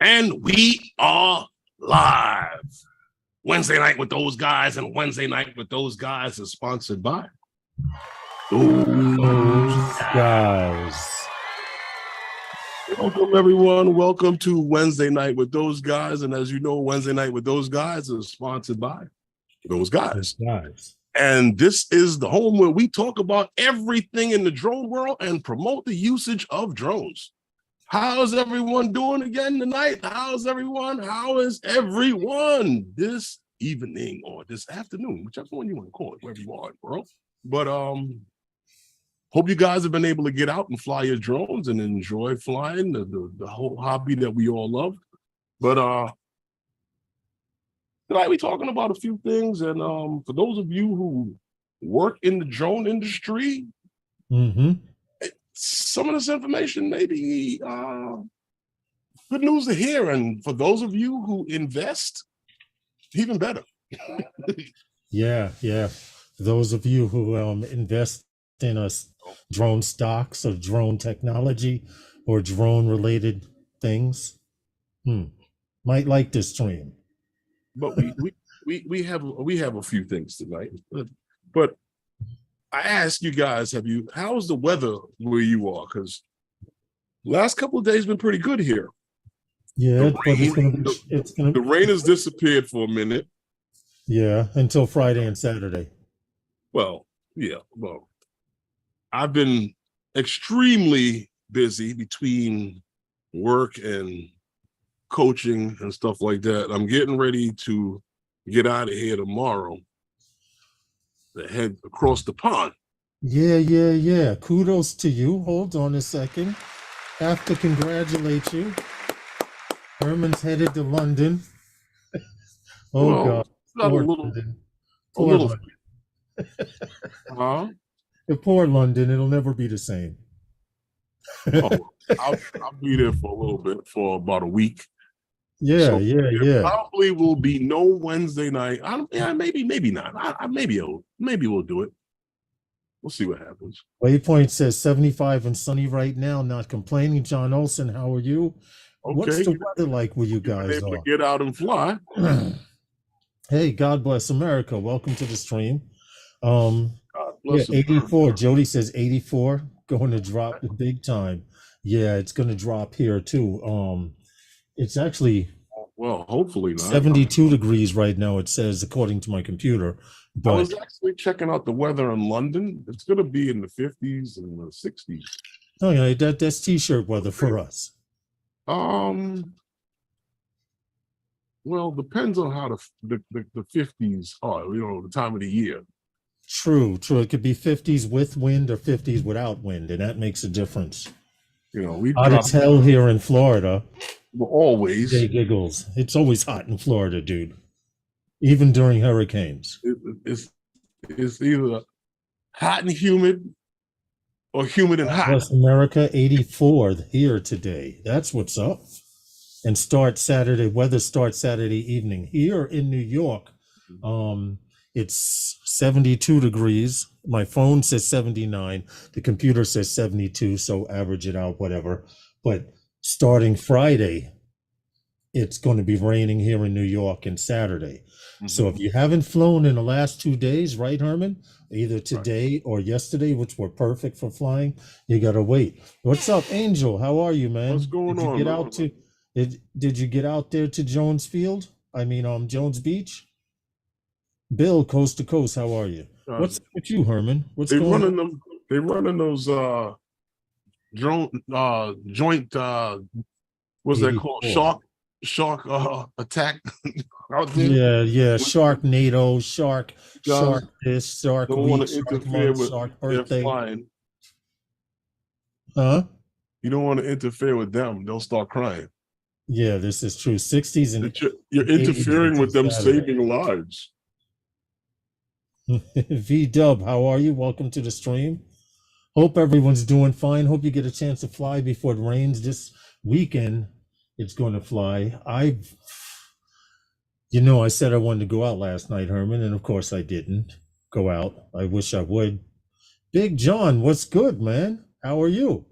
And we are live. Wednesday night with those guys, and Wednesday night with those guys is sponsored by those guys. Welcome, everyone. Welcome to Wednesday night with those guys. And as you know, Wednesday night with those guys is sponsored by those guys. And this is the home where we talk about everything in the drone world and promote the usage of drones. How's everyone doing again tonight? How is everyone this evening or this afternoon, whichever one you want to call it, wherever you are, bro. But hope you guys have been able to get out and fly your drones and enjoy flying, the whole hobby that we all love. But tonight we're talking about a few things, and for those of you who work in the drone industry, some of this information may be good news to hear. And for those of you who invest, even better. Yeah. For those of you who invest in drone stocks or drone technology or drone related things, might like this stream. But we have a few things tonight. But I ask you guys, how's the weather where you are? Because last couple of days been pretty good here. Yeah, the rain has disappeared for a minute. Yeah, until Friday and Saturday. Well, I've been extremely busy between work and coaching and stuff like that. I'm getting ready to get out of here tomorrow to head across the pond. Yeah. Kudos to you. Hold on a second. Have to congratulate you. Herman's headed to London. God. Poor London. Poor London. It'll never be the same. I'll be there for a little bit, for about a week. Yeah. Probably will be no Wednesday night. Maybe not. Maybe we'll do it. We'll see what happens. Waypoint says 75 and sunny right now. Not complaining. John Olson, how are you? Okay. What's the weather like where you guys able to get out and fly. Hey, God bless America. Welcome to the stream. God bless 84. America. Jody says 84. Going to drop the big time. Yeah, it's going to drop here too. It's actually hopefully not 72 degrees right now, it says, according to my computer. But I was actually checking out the weather in London. It's going to be in the 50s and the 60s. Oh yeah, that's t-shirt weather for us. Well, depends on how the 50s are, the time of the year. True. It could be 50s with wind or 50s without wind, and that makes a difference. We hot as hell here in Florida. Always. Jay giggles. It's always hot in Florida, dude. Even during hurricanes. It's either hot and humid or humid and hot. West America, 84 here today. That's what's up. And weather starts Saturday evening. Here in New York, it's 72 degrees. My phone says 79. The computer says 72, so average it out, whatever. But starting Friday, it's going to be raining here in New York and Saturday. So if you haven't flown in the last 2 days, right, Herman? Either today or yesterday, which were perfect for flying, you got to wait. What's up, Angel? How are you, man? What's going on? Did you get out there to Jones Field? Jones Beach? Bill, coast to coast, how are you? What's up with you, Herman? What's going on? They're running those joint what's that called? Shark attack out there. Yeah. Sharknado, shark this, shark don't week, want to interfere with shark their birthday. flying. Huh? You don't want to interfere with them. They'll start crying. Yeah, this is true. 60s and you're interfering with them saving lives. V-Dub, how are you? Welcome to the stream. Hope everyone's doing fine. Hope you get a chance to fly before it rains this weekend. It's going to fly. I said I wanted to go out last night, Herman, and of course I didn't go out. I wish I would. Big John, what's good, man? How are you?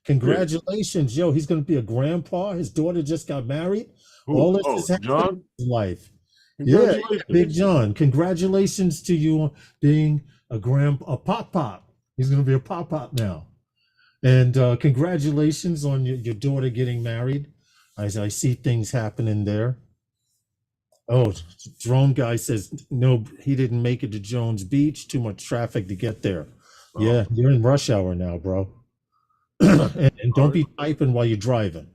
Congratulations, yo. He's gonna be a grandpa. His daughter just got married. Who? All this Oh, is happening John. in his life. Yeah, Congratulations. Big John. Congratulations to you on being a pop. He's gonna be a pop now. And congratulations on your daughter getting married. As I see things happening there. Oh, drone guy says no, he didn't make it to Jones Beach. Too much traffic to get there. Oh. Yeah, you're in rush hour now, bro. and don't be typing while you're driving.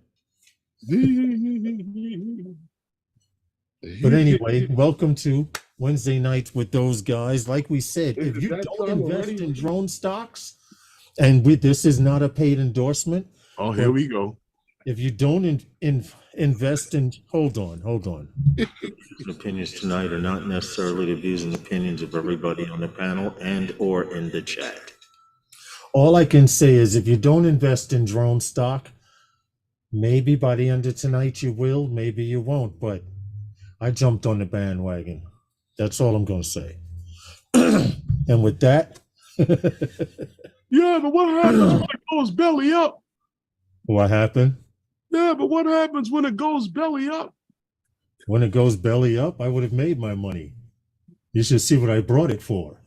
But anyway, welcome to Wednesday nights with those guys. Like we said, if you don't invest in drone stocks, and this is not a paid endorsement. Oh, here we go. If you don't invest in, hold on. Opinions tonight are not necessarily the views and opinions of everybody on the panel and or in the chat. All I can say is if you don't invest in drone stock, maybe by the end of tonight you will, maybe you won't, but I jumped on the bandwagon. That's all I'm going to say. And with that. Yeah, but what happens when it goes belly up? What happened? Yeah, but what happens when it goes belly up? When it goes belly up, I would have made my money. You should see what I brought it for.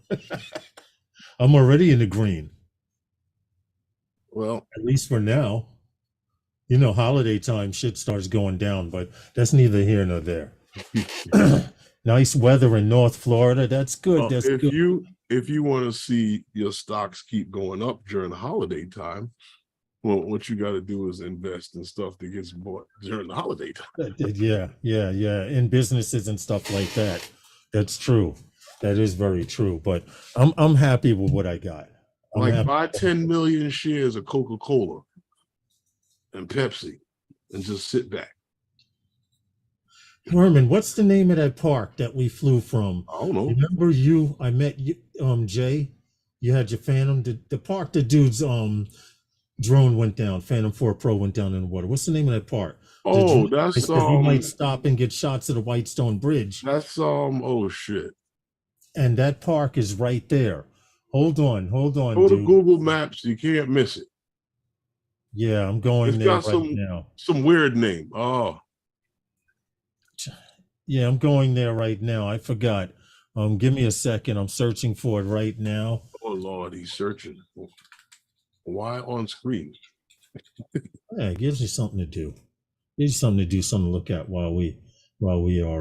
I'm already in the green. Well, at least for now. You know, holiday time shit starts going down, but that's neither here nor there. Nice weather in North Florida. That's good. That's good. If you want to see your stocks keep going up during the holiday time, well, what you got to do is invest in stuff that gets bought during the holiday time. Yeah. In businesses and stuff like that. That's true. That is very true. But I'm happy with what I got. Buy 10 million shares of Coca-Cola and Pepsi and just sit back. Herman, what's the name of that park that we flew from? I don't know. Remember I met you, Jay. You had your Phantom. The park the dude's drone went down. Phantom 4 Pro went down in the water. What's the name of that park? Oh, that's we might stop and get shots of the Whitestone Bridge. That's oh shit. And that park is right there. Hold on. Go to Google Maps. You can't miss it. Yeah, I'm going there right now. Some weird name. Oh. Yeah, I'm going there right now. I forgot. Give me a second. I'm searching for it right now. Oh Lord, he's searching. Why on screen? Yeah, it gives you something to do. Something to look at while we are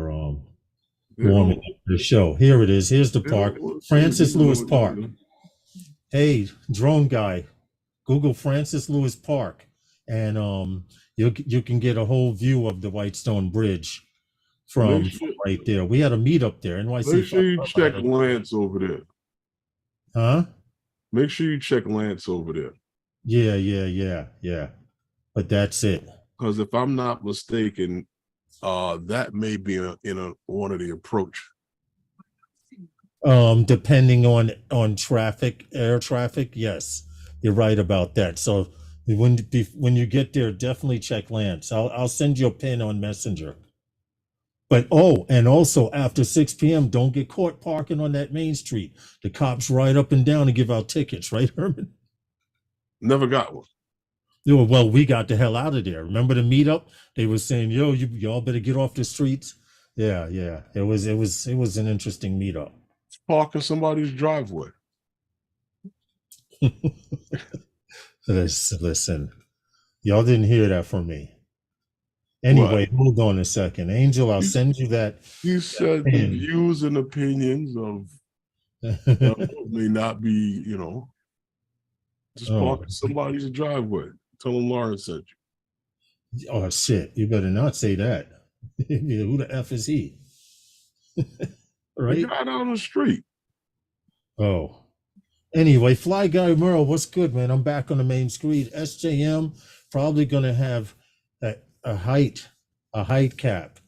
warming up the show. Here it is. Here's the park. Francis Lewis Park. Hey, drone guy, Google Francis Lewis Park, and you can get a whole view of the Whitestone Bridge from right there. We had a meetup there. NYC. Make sure you check Lance over there. Huh? Make sure you check Lance over there. Yeah. But that's it. Because if I'm not mistaken, that may be in one of the approach. Depending on traffic, air traffic, yes, you're right about that. So when you get there, definitely check Lance. I'll send you a pin on Messenger. But and also after 6 p.m., don't get caught parking on that main street. The cops ride up and down and give out tickets, right, Herman? Never got one. Well, we got the hell out of there. Remember the meetup? They were saying, "Yo, y'all better get off the streets." Yeah. It was an interesting meetup. It's parking somebody's driveway. Listen, y'all didn't hear that from me. Anyway, Hold on a second. Angel, I'll send you that. You said the views and opinions of may not be, just parking somebody's driveway. Tell them Lawrence sent you. Oh, shit. You better not say that. Who the F is he? Right? The guy down the street. Oh. Anyway, Fly Guy Merle, what's good, man? I'm back on the main screen. SJM probably going to have a height cap.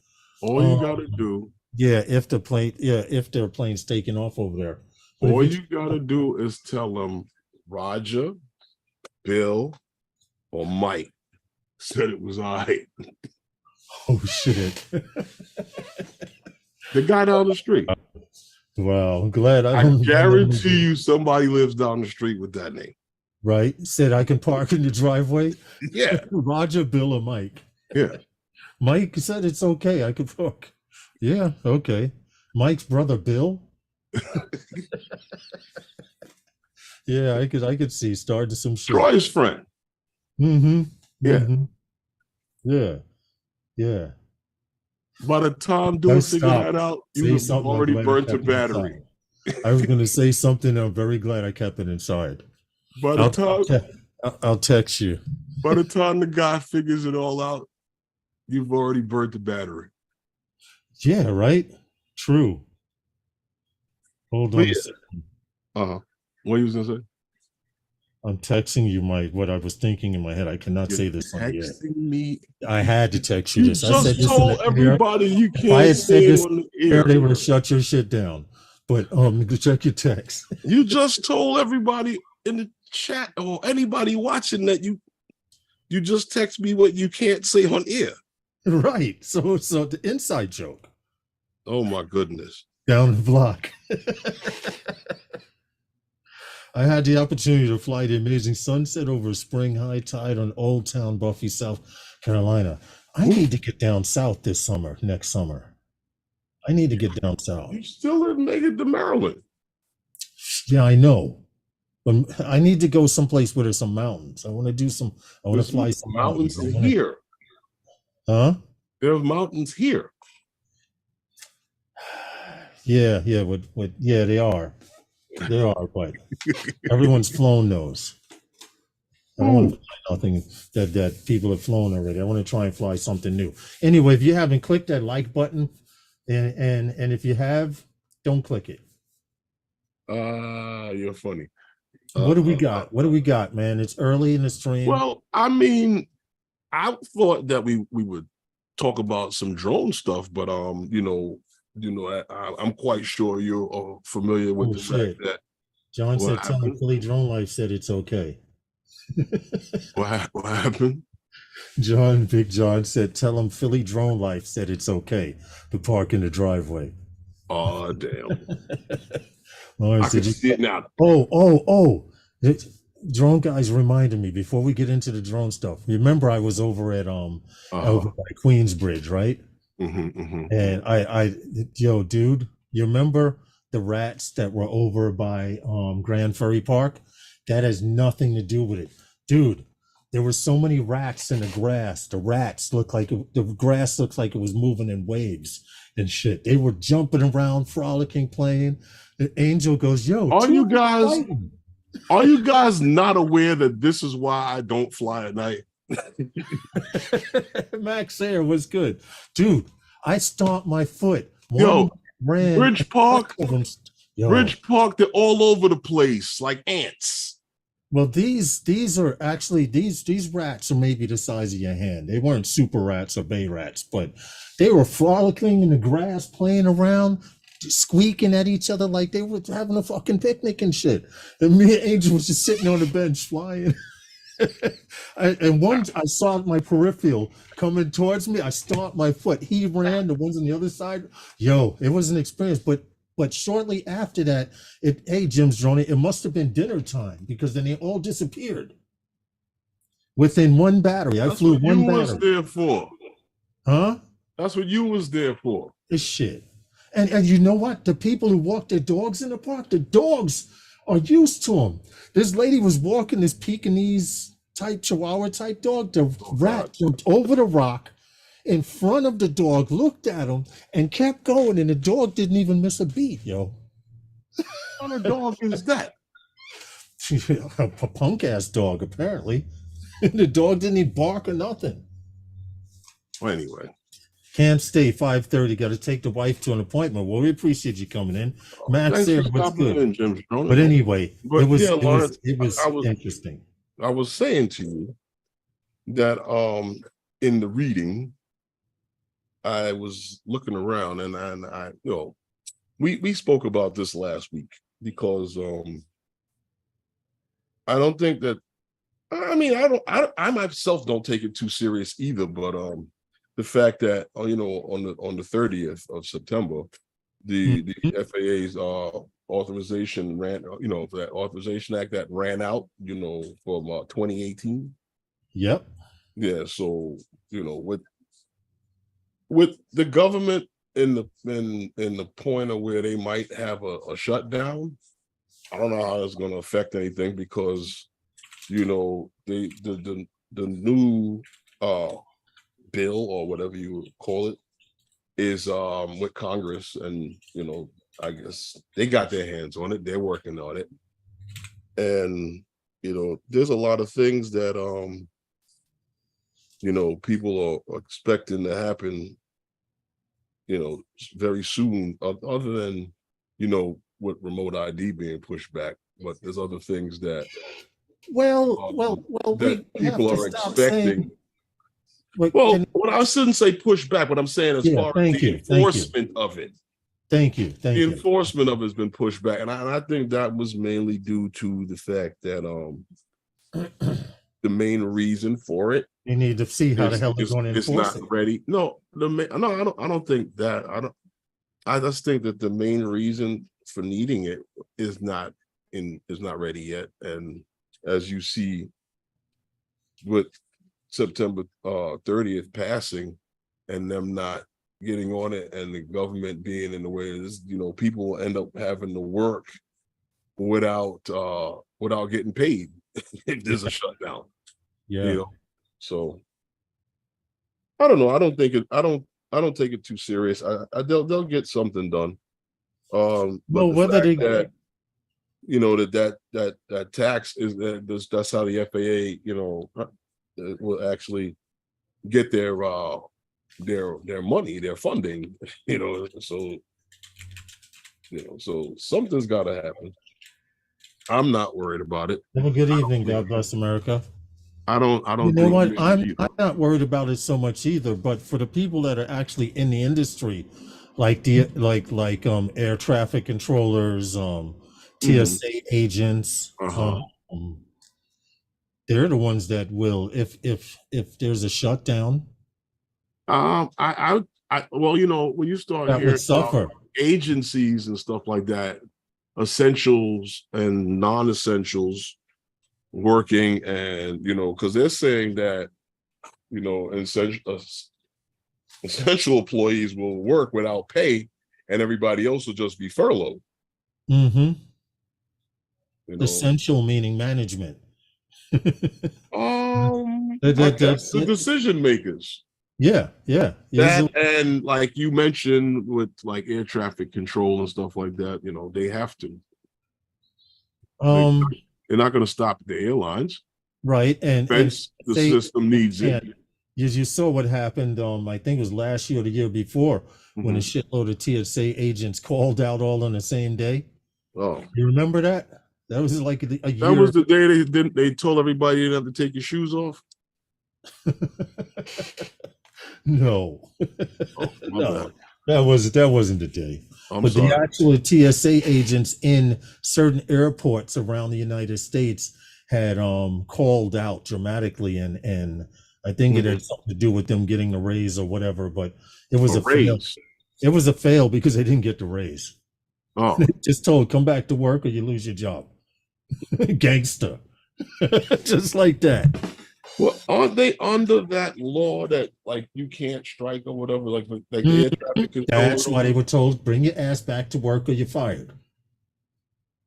All you got to do. Yeah, if their plane's taking off over there. But all you got to do is tell them Roger, Bill, or Mike said it was all right. Oh, shit. The guy down the street. Well, I'm glad I guarantee you somebody lives down the street with that name. Right? Said I can park in the driveway. Yeah, Roger, Bill, or Mike. yeah. Mike said it's okay. I could park. Yeah, okay. Mike's brother Bill. Yeah, I could see starting some shit. Troy's friend. Mm-hmm. Yeah. Mm-hmm. Yeah. Yeah. By the time I dude figured stop. that out, you Say have something. I'm already glad I burnt your kept it battery. inside. I was going to say something. I'm very glad I kept it inside. By the time I'll text you. by the time the guy figures it all out, you've already burnt the battery. Yeah, right? True. Hold on a second. Uh-huh. What you was gonna say? I'm texting you what I was thinking in my head. I cannot say this on the air. Texting me. I had to text you You this. I said just this in told the air. everybody you If I can't had said say this on the air, air. they would have shut your shit down. But check your text. You just told everybody in the chat or anybody watching that you just text me what you can't say on air. Right. So the inside joke. Oh my goodness. Down the block. I had the opportunity to fly the amazing sunset over spring high tide on Old Town Buffy, South Carolina. I need to get down south next summer. I need to get down south. You still didn't make it to Maryland. Yeah, I know. But I need to go someplace where there's some mountains. I want to fly some mountains mountains. here. Huh? There's mountains here. Yeah, they are. They are, but everyone's flown those. I don't want to fly nothing that people have flown already. I want to try and fly something new. Anyway, if you haven't clicked that like button, and if you have, don't click it. You're funny. What do we got? What do we got, man? It's early in the stream. Well, I mean, I thought that we would talk about some drone stuff, but I'm quite sure you're familiar with the fact that John said, "Tell him Philly Drone Life said it's okay." What happened? Big John said, "Tell him Philly Drone Life said it's okay to park in the driveway." Oh damn! I can see it now. Drone guys reminded me before we get into the drone stuff. Remember, I was over at over by Queensbridge, right? And yo, dude, you remember the rats that were over by Grand Ferry Park? That has nothing to do with it, dude. There were so many rats in the grass. The rats looked like the grass looked like it was moving in waves and shit. They were jumping around, frolicking, playing. The Angel goes, "Yo, are you guys not aware that this is why I don't fly at night?" Max Air was good, dude. I stomped my foot. Ran. Bridge Park, they're all over the place like ants. Well, these are actually these rats are maybe the size of your hand. They weren't super rats or bay rats, but they were frolicking in the grass, playing around, squeaking at each other like they were having a fucking picnic and shit. And me and Angel was just sitting on the bench flying. And once I saw my peripheral coming towards me, I stomped my foot. He ran, the ones on the other side. Yo, it was an experience, but shortly after that, hey, Jim's drone, it must have been dinner time because then they all disappeared. Within one battery. I flew one battery. That's what you was there for. Huh? That's what you was there for. This shit. And you know what? The people who walk their dogs in the park, the dogs are used to them. This lady was walking this Pekingese type Chihuahua type dog. The rat jumped over the rock in front of the dog, looked at him, and kept going. And the dog didn't even miss a beat, yo. What kind of dog is that? A punk ass dog, apparently. The dog didn't even bark or nothing. Well, anyway. Can't stay 5:30. Got to take the wife to an appointment. Well, we appreciate you coming in. Max there was good. But anyway, it was interesting. I was saying to you that in the reading, I was looking around and I we spoke about this last week because I don't think that I myself don't take it too serious either, but the fact that on the 30th of September the FAA's authorization ran, for that Authorization Act that ran out, from 2018. Yep. Yeah, so with the government in the point of where they might have a shutdown, I don't know how it's going to affect anything because the new bill or whatever you would call it is with Congress, and I guess they got their hands on it. They're working on it, and there's a lot of things that people are expecting to happen very soon, other than with remote ID being pushed back. But there's other things that we people have to are stop expecting. saying. Wait, Well, what I shouldn't say push back, but I'm saying as far as the enforcement of it. Thank you. The enforcement of it has been pushed back, and I think that was mainly due to the fact that the main reason for it, you need to see how the hell they're going to enforce it. It's not ready. No, I don't think that. I just think that the main reason for needing it is not ready yet, and as you see with September 30th passing and them not getting on it, and the government being in the way of this, people will end up having to work without getting paid if there's a shutdown. Yeah. So I don't know. I don't take it too serious. They'll get something done. But whether they that tax is that's how the FAA will actually get their money, their funding, so something's got to happen. I'm not worried about it. Have a good evening. God bless America. I don't. You know what? I'm not worried about it so much either. But for the people that are actually in the industry, like air traffic controllers, TSA agents, they're the ones that will, if there's a shutdown. Well, when you start hearing agencies and stuff like that, essentials and non-essentials working, and because they're saying that essential employees will work without pay, and everybody else will just be furloughed. Essential meaning management. That's the decision makers. Yeah. And like you mentioned with like air traffic control and stuff like that, they have to. They're not going to stop the airlines, right? And the system needs it. You saw what happened. I think it was last year or the year before, when a shitload of TSA agents called out all on the same day. Oh, you remember that? That was like a year. That was the day they told everybody you didn't have to take your shoes off. No, no, that wasn't the day. But sorry. The actual TSA agents in certain airports around the United States had called out dramatically, and I think it had something to do with them getting a raise or whatever. But it was a fail. It was a fail because they didn't get the raise. Oh, they just told, come back to work or you lose your job. Gangster, just like that. Well, aren't they under that law that like you can't strike or whatever? Like air traffic control. That's why they were told, bring your ass back to work or you're fired.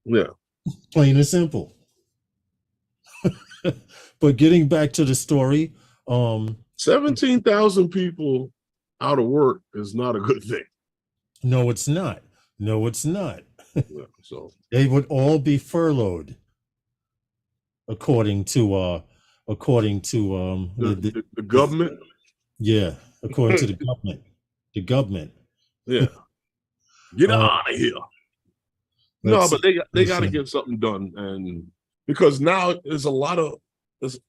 Yeah, plain and simple. But getting back to the story, 17,000 people out of work is not a good thing. No, it's not. No, it's not. Yeah, so they would all be furloughed, according to the government. Yeah, according to the government. The government. Yeah. Get out of here. No, but they got to get something done, and because now there's a lot of,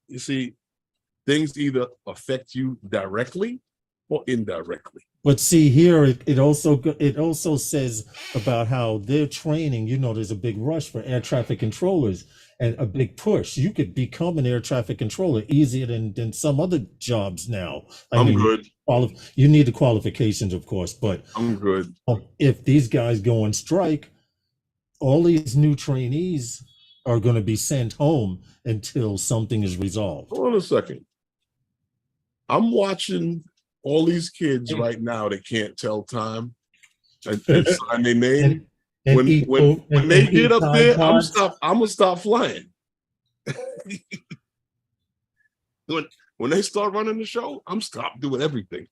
you see, things either affect you directly or indirectly. But see here, it also says about how they're training. You know, there's a big rush for air traffic controllers and a big push. You could become an air traffic controller easier than some other jobs now. I'm good. You need the qualifications, of course, but I'm good. If these guys go on strike, all these new trainees are going to be sent home until something is resolved. Hold on a second. I'm watching all these kids right now that can't tell time and sign their name. When they get up there, I'm gonna stop flying. when they start running the show, I'm stop doing everything.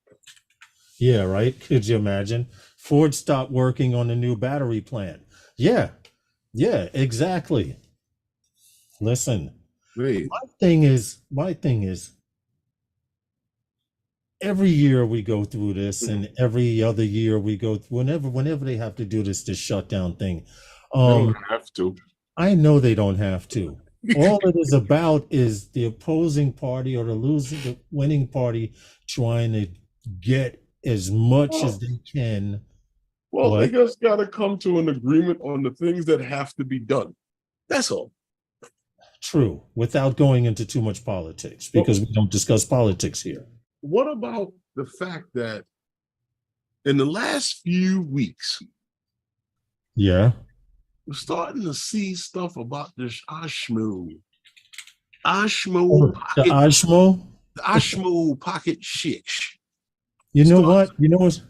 Yeah, right. Could you imagine? Ford stopped working on the new battery plant. Yeah, exactly. Listen, Great. my thing is, every year we go through this, and every other year we go whenever they have to do this shutdown thing. They don't have to. I know they don't have to. All it is about is the opposing party or the winning party trying to get as much as they can. Well, they just got to come to an agreement on the things that have to be done. That's all. True, without going into too much politics, because we don't discuss politics here. What about the fact that in the last few weeks, we're starting to see stuff about this OSMO. The OSMO? The OSMO pocket shit. You know what? You know what's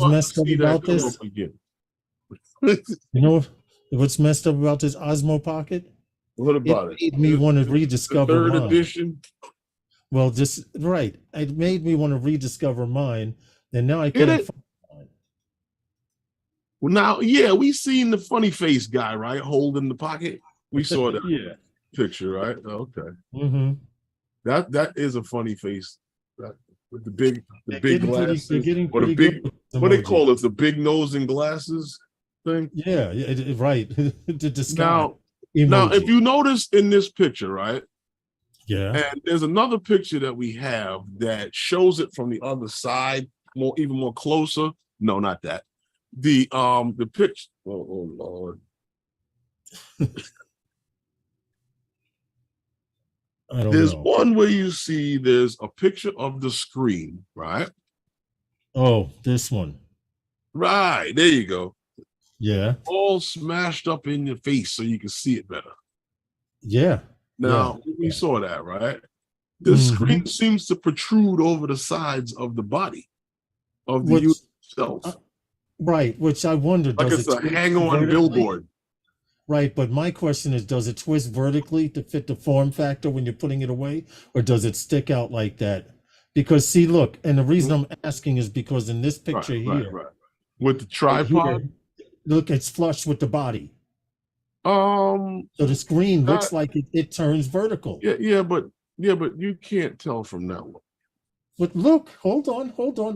messed up about this? You know what's messed up about this Osmo pocket? What about it? It made me want to rediscover the third mine. edition. Well, it made me want to rediscover mine, and now I can't find mine. Well, now, yeah, we seen the funny face guy, right, holding the pocket. We saw that picture, right? Okay. Mm-hmm. That is a funny face. With the big glasses, or the big, what they call it, the big nose and glasses thing. Yeah, right. Now, if you notice in this picture, right? Yeah. And there's another picture that we have that shows it from the other side, even more closer. No, not that. The picture. Oh Lord. There's one where you see there's a picture of the screen, right? Oh, this one. Right, there you go. Yeah. All smashed up in your face so you can see it better. Yeah. Now, we saw that, right? The screen seems to protrude over the sides of the body of the unit itself. Right, which I wonder, like it's a hang-on billboard. Right, but my question is, does it twist vertically to fit the form factor when you're putting it away, or does it stick out like that? Because see, look, and the reason I'm asking is because in this picture here, with the tripod, look, it's flush with the body. So the screen looks like it turns vertical. Yeah, but you can't tell from that one. But look, hold on.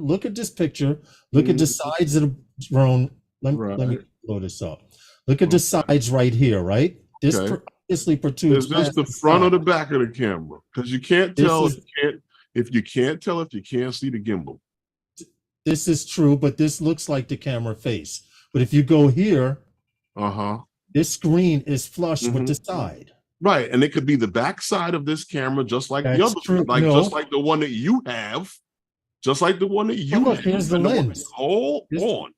Look at this picture. Look at the sides of the drone. Let me load this up. Look at the sides right here, right? This obviously protrudes. Is this the front or the back of the camera? Because you can't tell if you can't see the gimbal. This is true, but this looks like the camera face. But if you go here, this screen is flush with the side. Right, and it could be the back side of this camera, just like the other, just like the one that you have, just like the one that you have. Here's the lens. Hold on.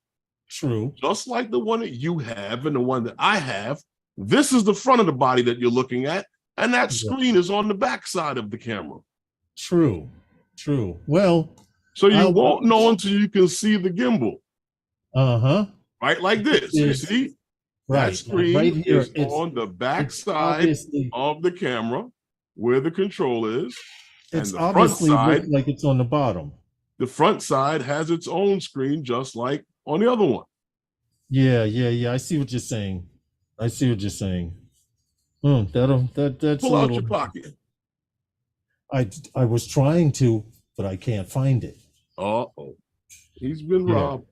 True. Just like the one that you have and the one that I have, this is the front of the body that you're looking at, and that screen is on the back side of the camera. True. Well, so you won't know until you can see the gimbal. Right, like this. You see? Right. That screen right here is on the back side of the camera where the control is. It's and the obviously front side, like it's on the bottom. The front side has its own screen, just like on the other one. Yeah. I see what you're saying. That's pull out your pocket. I was trying to, but I can't find it. Uh-oh. He's been robbed.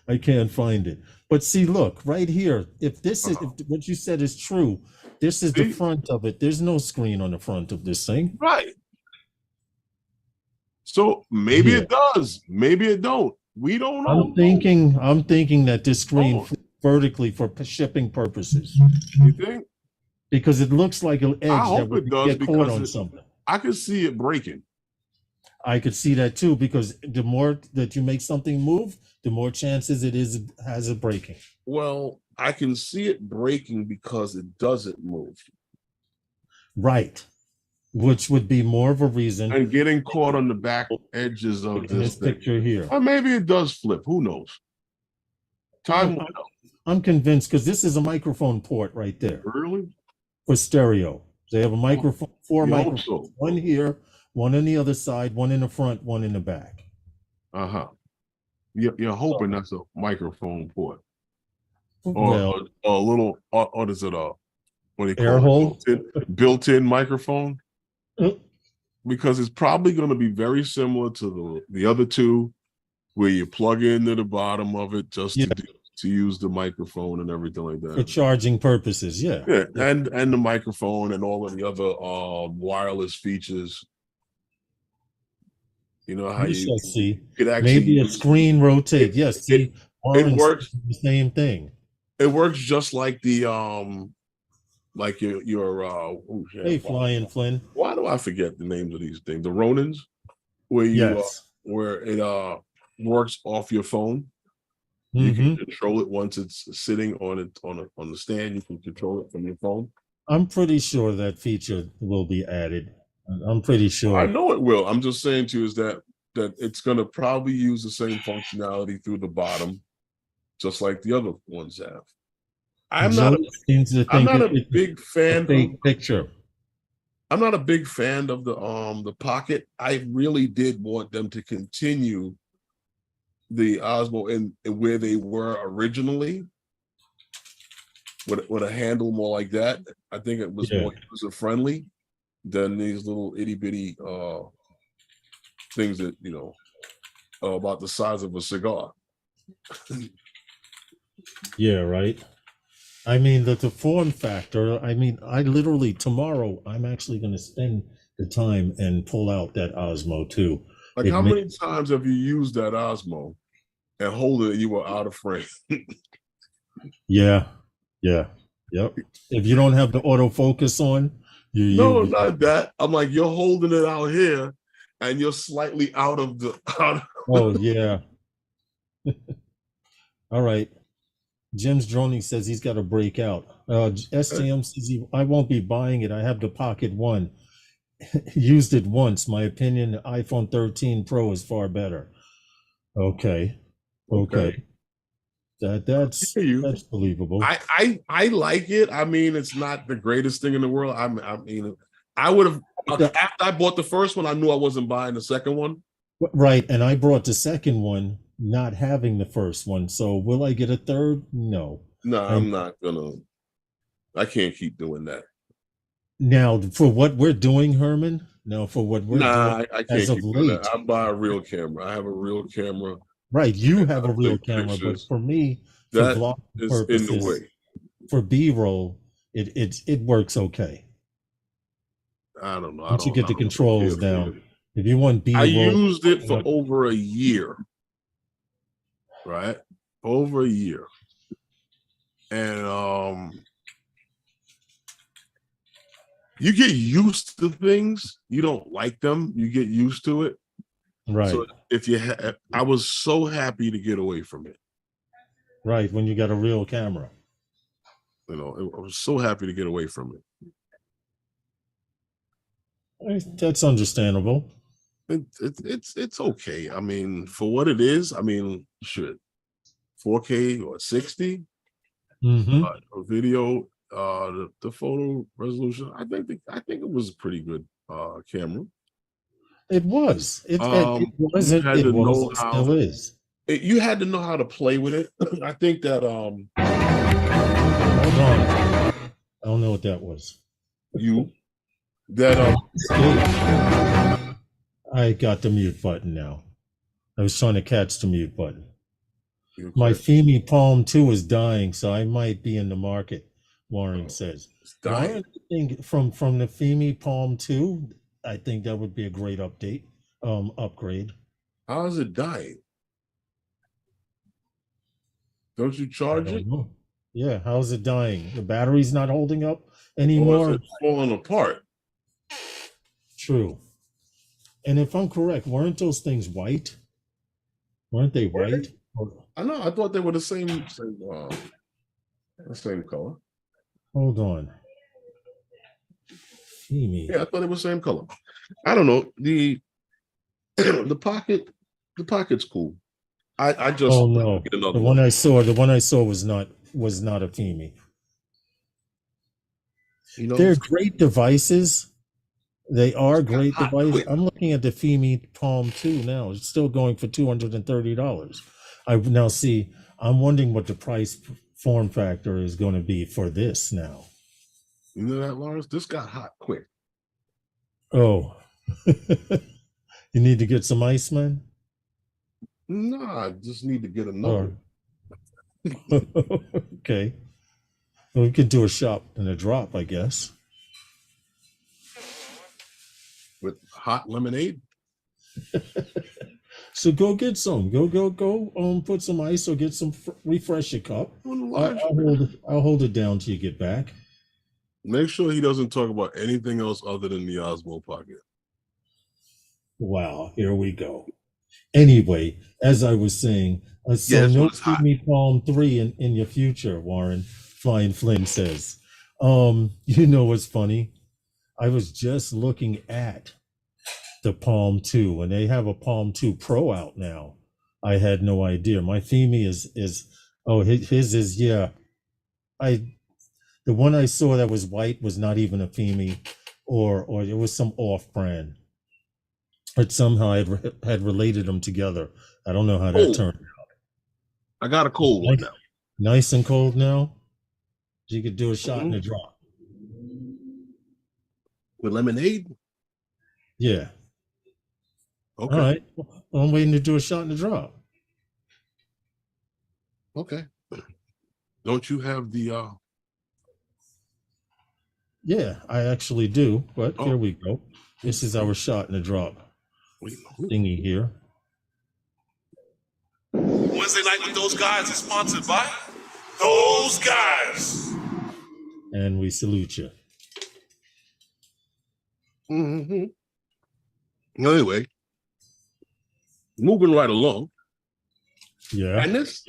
I can't find it. But see, look, right here, if what you said is true, this is the front of it. There's no screen on the front of this thing. Right. So maybe Yeah. it does. Maybe it don't. We don't know. I'm thinking that this screen vertically for shipping purposes. You think? Because it looks like an edge I hope that would it does get caught because on something. I could see it breaking. I could see that too, because the more that you make something move, the more chances it has it breaking. Well, I can see it breaking because it doesn't move. Right. Which would be more of a reason. And getting caught on the back edges of this picture here. Or maybe it does flip. Who knows? Time will tell. I'm convinced, because this is a microphone port right there. Really? For stereo. They have a microphone, four microphones. So. One here, one on the other side, one in the front, one in the back. Uh-huh. You're hoping that's a microphone port. Or a little, what is it? What do you call air it? hole? Built-in microphone. Because it's probably going to be very similar to the other two, where you plug into the bottom of it just to use the microphone and everything like that. For charging purposes, yeah. And the microphone and all of the other wireless features. You know how you see. could actually maybe a screen rotate. Yes, see, it works the same thing. It works just like the like your hey, Flying Flynn. Why do I forget the names of these things? The Ronins, where you where it works off your phone. You can control it once it's sitting on the stand. You can control it from your phone. I'm pretty sure that feature will be added. I'm pretty sure. I know it will. I'm just saying to you is that it's going to probably use the same functionality through the bottom, just like the other ones have. I'm not a big fan of picture. I'm not a big fan of the Pocket. I really did want them to continue the Osmo in where they were originally, with a handle more like that. I think it was more user friendly than these little itty bitty things that about the size of a cigar. Yeah, right. I mean, the form factor, I mean, I literally tomorrow I'm actually going to spend the time and pull out that Osmo too. Like, how many times have you used that Osmo and hold it and you were out of frame? Yep. If you don't have the autofocus on, no, not that. I'm like, you're holding it out here and you're slightly out of the oh yeah. All right. Jim's droning says he's got to break out. STM says I won't be buying it. I have the Pocket One. Used it once. My opinion, the iPhone 13 Pro is far better. Okay. That's believable. I like it. I mean, it's not the greatest thing in the world. I mean, I would have after I bought the first one, I knew I wasn't buying the second one. Right, and I brought the second one, not having the first one. So will I get a third? No. No, I'm not gonna. I can't keep doing that. Now, for what we're doing, Herman. Now, for what we're doing, I can't keep doing that. I buy a real camera. I have a real camera. Right, you have a real camera, but for me, for vlog purposes, in the way. For B-roll, it works okay. I don't know. Once you get the controls down, if you want B-roll, I used it for over a year. Right, over a year, and you get used to things. You don't like them. You get used to it. Right. So if you, I was so happy to get away from it. Right, when you got a real camera. I was so happy to get away from it. That's understandable. It's okay. I mean, for what it is, I mean, shit, 4K or 60 a video, the photo resolution. I think it was a pretty good camera. It was. It wasn't. It was. It still is. You had to know how to play with it. I think that. Hold on. I don't know what that was. I got the mute button now. I was trying to catch the mute button. Okay. My Fimi Palm 2 is dying, so I might be in the market, Warren says. Warren, from the Fimi Palm 2, I think that would be a great update upgrade. How is it dying? Don't you I charge don't it? know. Yeah, how's it dying? The battery's not holding up Or is anymore? it falling apart? True. And if I'm correct, weren't those things white? Weren't they Were white? they? I know. I thought they were the same color. Hold on. Femi. Yeah, I thought it was the same color. I don't know. The the pocket's cool. I just Oh no. get another The one. one I saw was not a Femi. You know, They're great devices. They are great hot devices. quick. I'm looking at the Femi Palm 2 now. It's still going for $230. I now see, I'm wondering what the price form factor is going to be for this now. You know that, Lawrence? This got hot quick. Oh. You need to get some ice, man? No, I just need to get another. Okay. Well, we could do a shop and a drop, I guess. With hot lemonade. So go get some. Go. Put some ice or get some refresher cup. I'll hold it down till you get back. Make sure he doesn't talk about anything else other than the OSMO pocket. Wow, here we go. Anyway, as I was saying, so no Femi Palm 3 in your future, Warren. Flying Flynn says. You know what's funny? I was just looking at the Palm 2, and they have a Palm 2 Pro out now. I had no idea. My Femi is his is, yeah. The one I saw that was white was not even a Femi, or it was some off brand. But somehow I had related them together. I don't know how that turned out. I got a cold one now. Nice and cold now. You could do a shot and a drop. With lemonade? Yeah. Okay. All right. Well, I'm waiting to do a shot and a drop. Okay. Don't you have the Yeah, I actually do, but here we go. This is our shot and a drop thingy here. Wednesday Night with Those Guys is sponsored by Those Guys. And we salute you. Anyway, moving right along. Yeah. And this,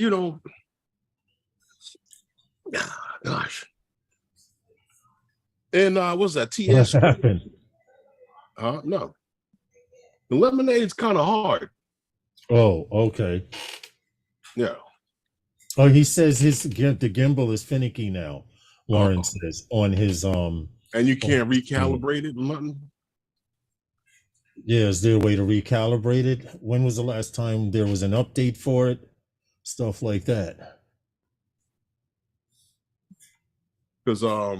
gosh. And what's that? TS? What happened? No. The lemonade's kind of hard. Oh, okay. Yeah. Oh, he says the gimbal is finicky now. Warren says on his And you can't recalibrate it or nothing? Yeah, is there a way to recalibrate it? When was the last time there was an update for it? Stuff like that. Because what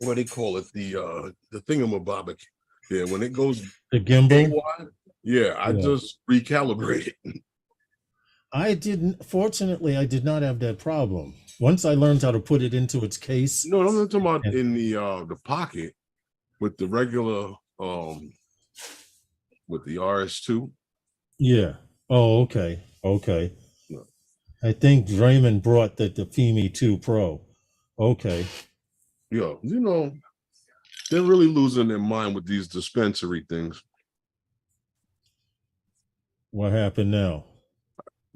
do they call it? The thingamabob. Yeah, when it goes the gimbal. I just recalibrate it. Fortunately, I did not have that problem. Once I learned how to put it into its case. No, I'm not talking about in the pocket with the regular with the RS2. Yeah. Oh, okay. Okay. No. I think Raymond brought the Femi 2 Pro. Okay. Yeah, they're really losing their mind with these dispensary things. What happened now?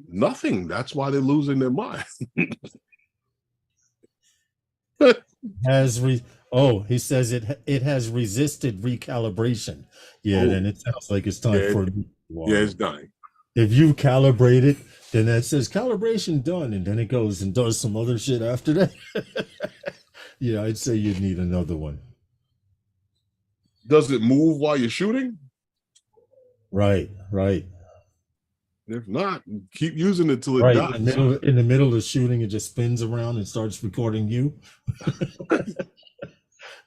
Nothing. That's why they're losing their mind. He says it has resisted recalibration. Yeah, then it sounds like it's time for it's dying. If you calibrate it, then that says calibration done, and then it goes and does some other shit after that. Yeah, I'd say you'd need another one. Does it move while you're shooting? Right. If not, keep using it till it dies. In the middle of shooting, it just spins around and starts recording you.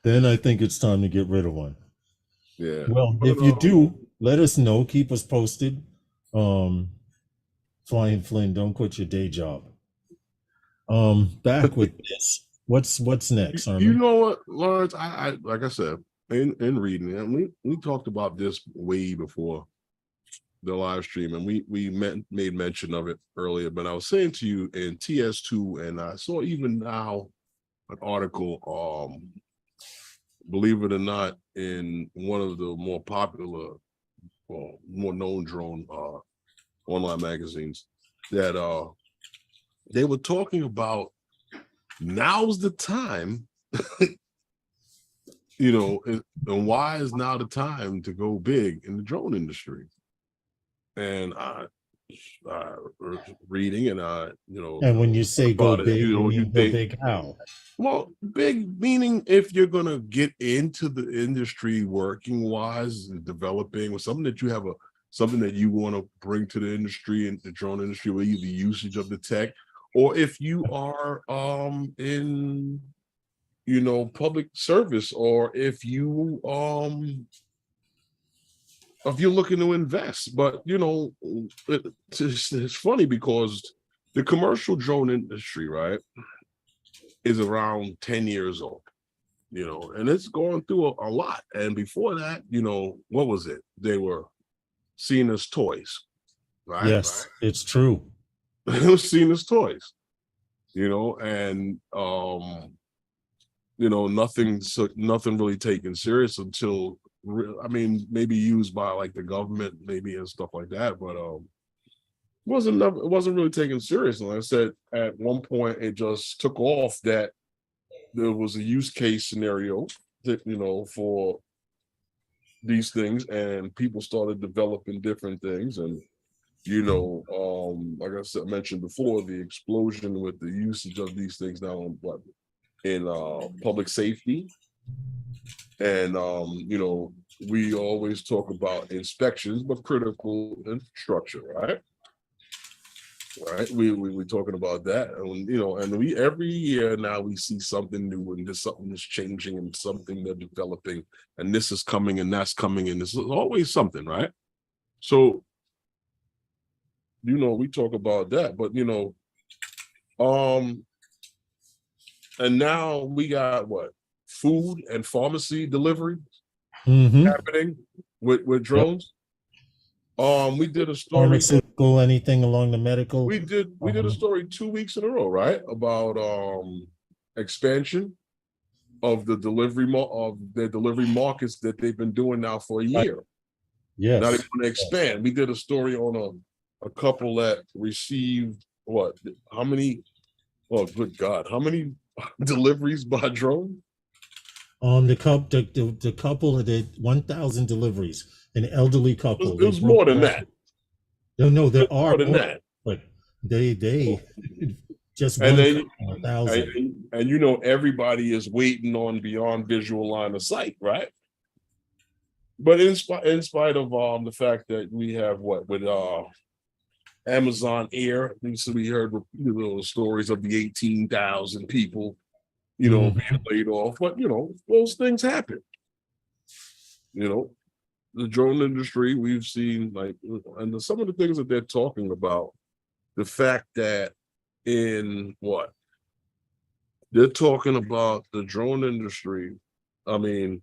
Then I think it's time to get rid of one. Yeah. Well, if you do, let us know. Keep us posted. Flying Flynn, don't quit your day job. Back with this. What's next, Armin? You know what, Lawrence? I like I said in reading it, we talked about this way before live stream, and we made mention of it earlier. But I was saying to you in TS2, and I saw even now an article, believe it or not, in one of the more popular, or more known drone online magazines, that they were talking about now's the time, and why is now the time to go big in the drone industry? And I reading and And when you say go about big, it, you you mean go think, big how? well, big meaning if you're gonna get into the industry working wise and developing with something that you have something that you want to bring to the industry and the drone industry, with either usage of the tech, or if you are in public service, or if you're looking to invest. But it's funny because the commercial drone industry, right, is around 10 years old, and it's going through a lot. And before that, what was it? They were seen as toys, right? Yes, it's true. It was seen as toys, and nothing really taken serious until, I mean, maybe used by like the government, maybe, and stuff like that. But it wasn't really taken serious. And like I said, at one point it just took off, that there was a use case scenario that, for these things, and people started developing different things. And like I said, mentioned before, the explosion with the usage of these things now in public safety. And we always talk about inspections, but critical infrastructure, right? We're talking about that, and and we every year now we see something new, and something is changing, and something they're developing, and this is coming, and that's coming, and this is always something, right? So we talk about that, but and now we got what, food and pharmacy delivery happening with drones. We did a story, pharmaceutical, anything along the medical. we did a story 2 weeks in a row, right, about expansion of the delivery markets that they've been doing now for a year. Yes. Now they want to expand. We did a story on a couple that received how many, oh good God, how many deliveries by drone? The couple that did 1,000 deliveries, an elderly couple. It was more than that. No, there are more than that. But they just and then 1,000. And everybody is waiting on beyond visual line of sight, right? But in spite of the fact that we have with Amazon Air, so we heard stories of the 18,000 people being laid off. But those things happen. The drone industry, we've seen, and some of the things that they're talking about, the fact that they're talking about the drone industry. I mean,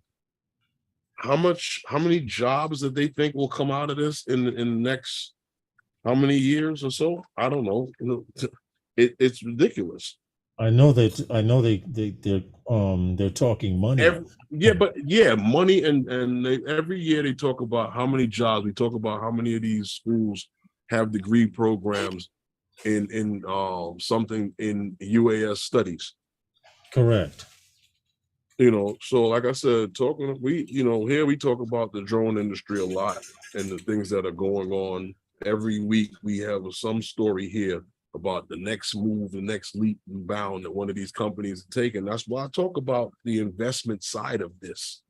how many jobs that they think will come out of this in the next how many years or so? I don't know. It's ridiculous. I know they're talking money. Money, and every year they talk about how many jobs. We talk about how many of these schools have degree programs in something in UAS studies. Correct. So like I said, here we talk about the drone industry a lot and the things that are going on. Every week we have some story here about the next move, the next leap and bound that one of these companies are taking. That's why I talk about the investment side of this.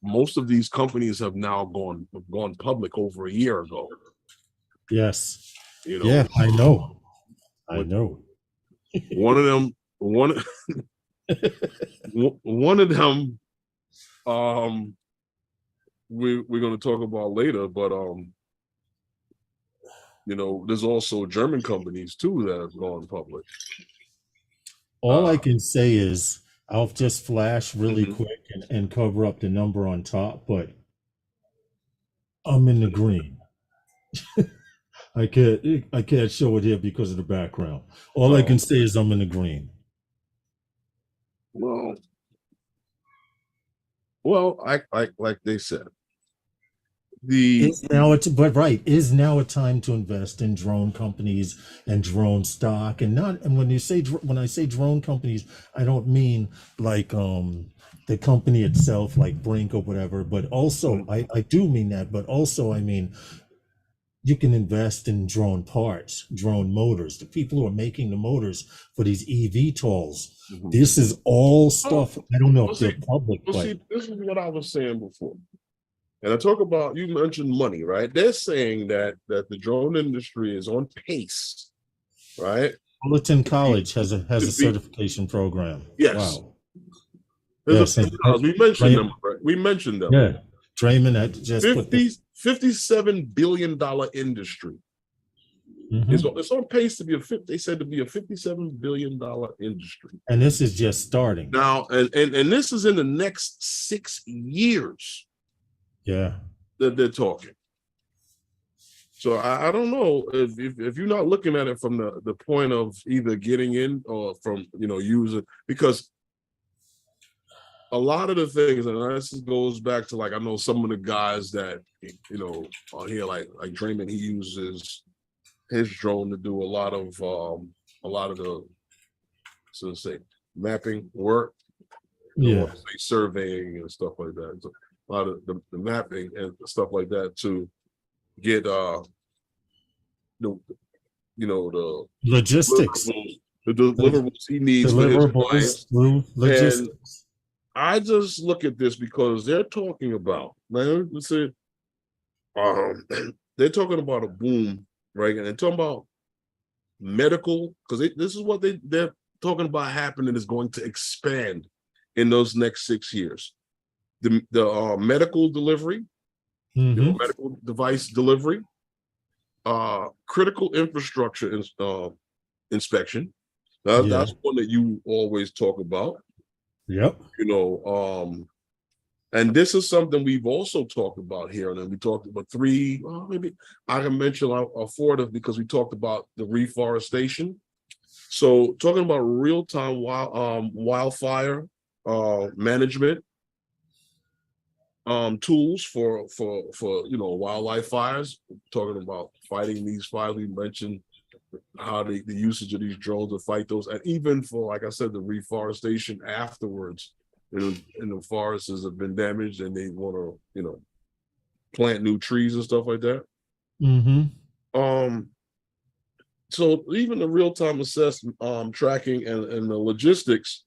Most of these companies have now gone public over a year ago. Yes. Yeah, I know. One of them, one of them, we're going to talk about later, but there's also German companies too that have gone public. All I can say is I'll just flash really quick and cover up the number on top, but I'm in the green. I can't show it here because of the background. All I can say is I'm in the green. Well, like they said, Is now a time to invest in drone companies and drone stock, and not, and when I say drone companies, I don't mean like the company itself, like Brink or whatever, but also I do mean that, but also I mean you can invest in drone parts, drone motors, the people who are making the motors for these eVTOLs. This is all stuff. I don't know if they're public, but see, this is what I was saying before. And I talk about, you mentioned money, right? They're saying that the drone industry is on pace, right? Fullerton College has a certification program. Yes. Wow. Yes. We mentioned them, right? We mentioned them. Yeah. Draymond had just $57 billion industry. It's on pace to be they said to be a $57 billion industry. And this is just starting. Now, and this is in the next 6 years. Yeah. That they're talking. So I don't know if you're not looking at it from the point of either getting in or from, using, because a lot of the things, and this goes back to, like, I know some of the guys that, are here, like Draymond, he uses his drone to do a lot of the, so to say, mapping work, surveying and stuff like that. So a lot of the mapping and stuff like that to get the logistics, the deliverables he needs for his clients. Logistics. And I just look at this because they're talking about, let's say, they're talking about a boom, right? And they're talking about medical, because this is what they're talking about happening, is going to expand in those next 6 years. The medical delivery, medical device delivery, critical infrastructure inspection. That's one that you always talk about. Yep. And this is something we've also talked about here. And then we talked about maybe I can mention a fourth of, because we talked about the reforestation. So talking about real-time wildfire management tools for wildlife fires, talking about fighting these fires. We mentioned how the usage of these drones to fight those, and even for, like I said, the reforestation afterwards. The forests have been damaged and they want to, plant new trees and stuff like that. So even the real-time assessment, tracking and the logistics,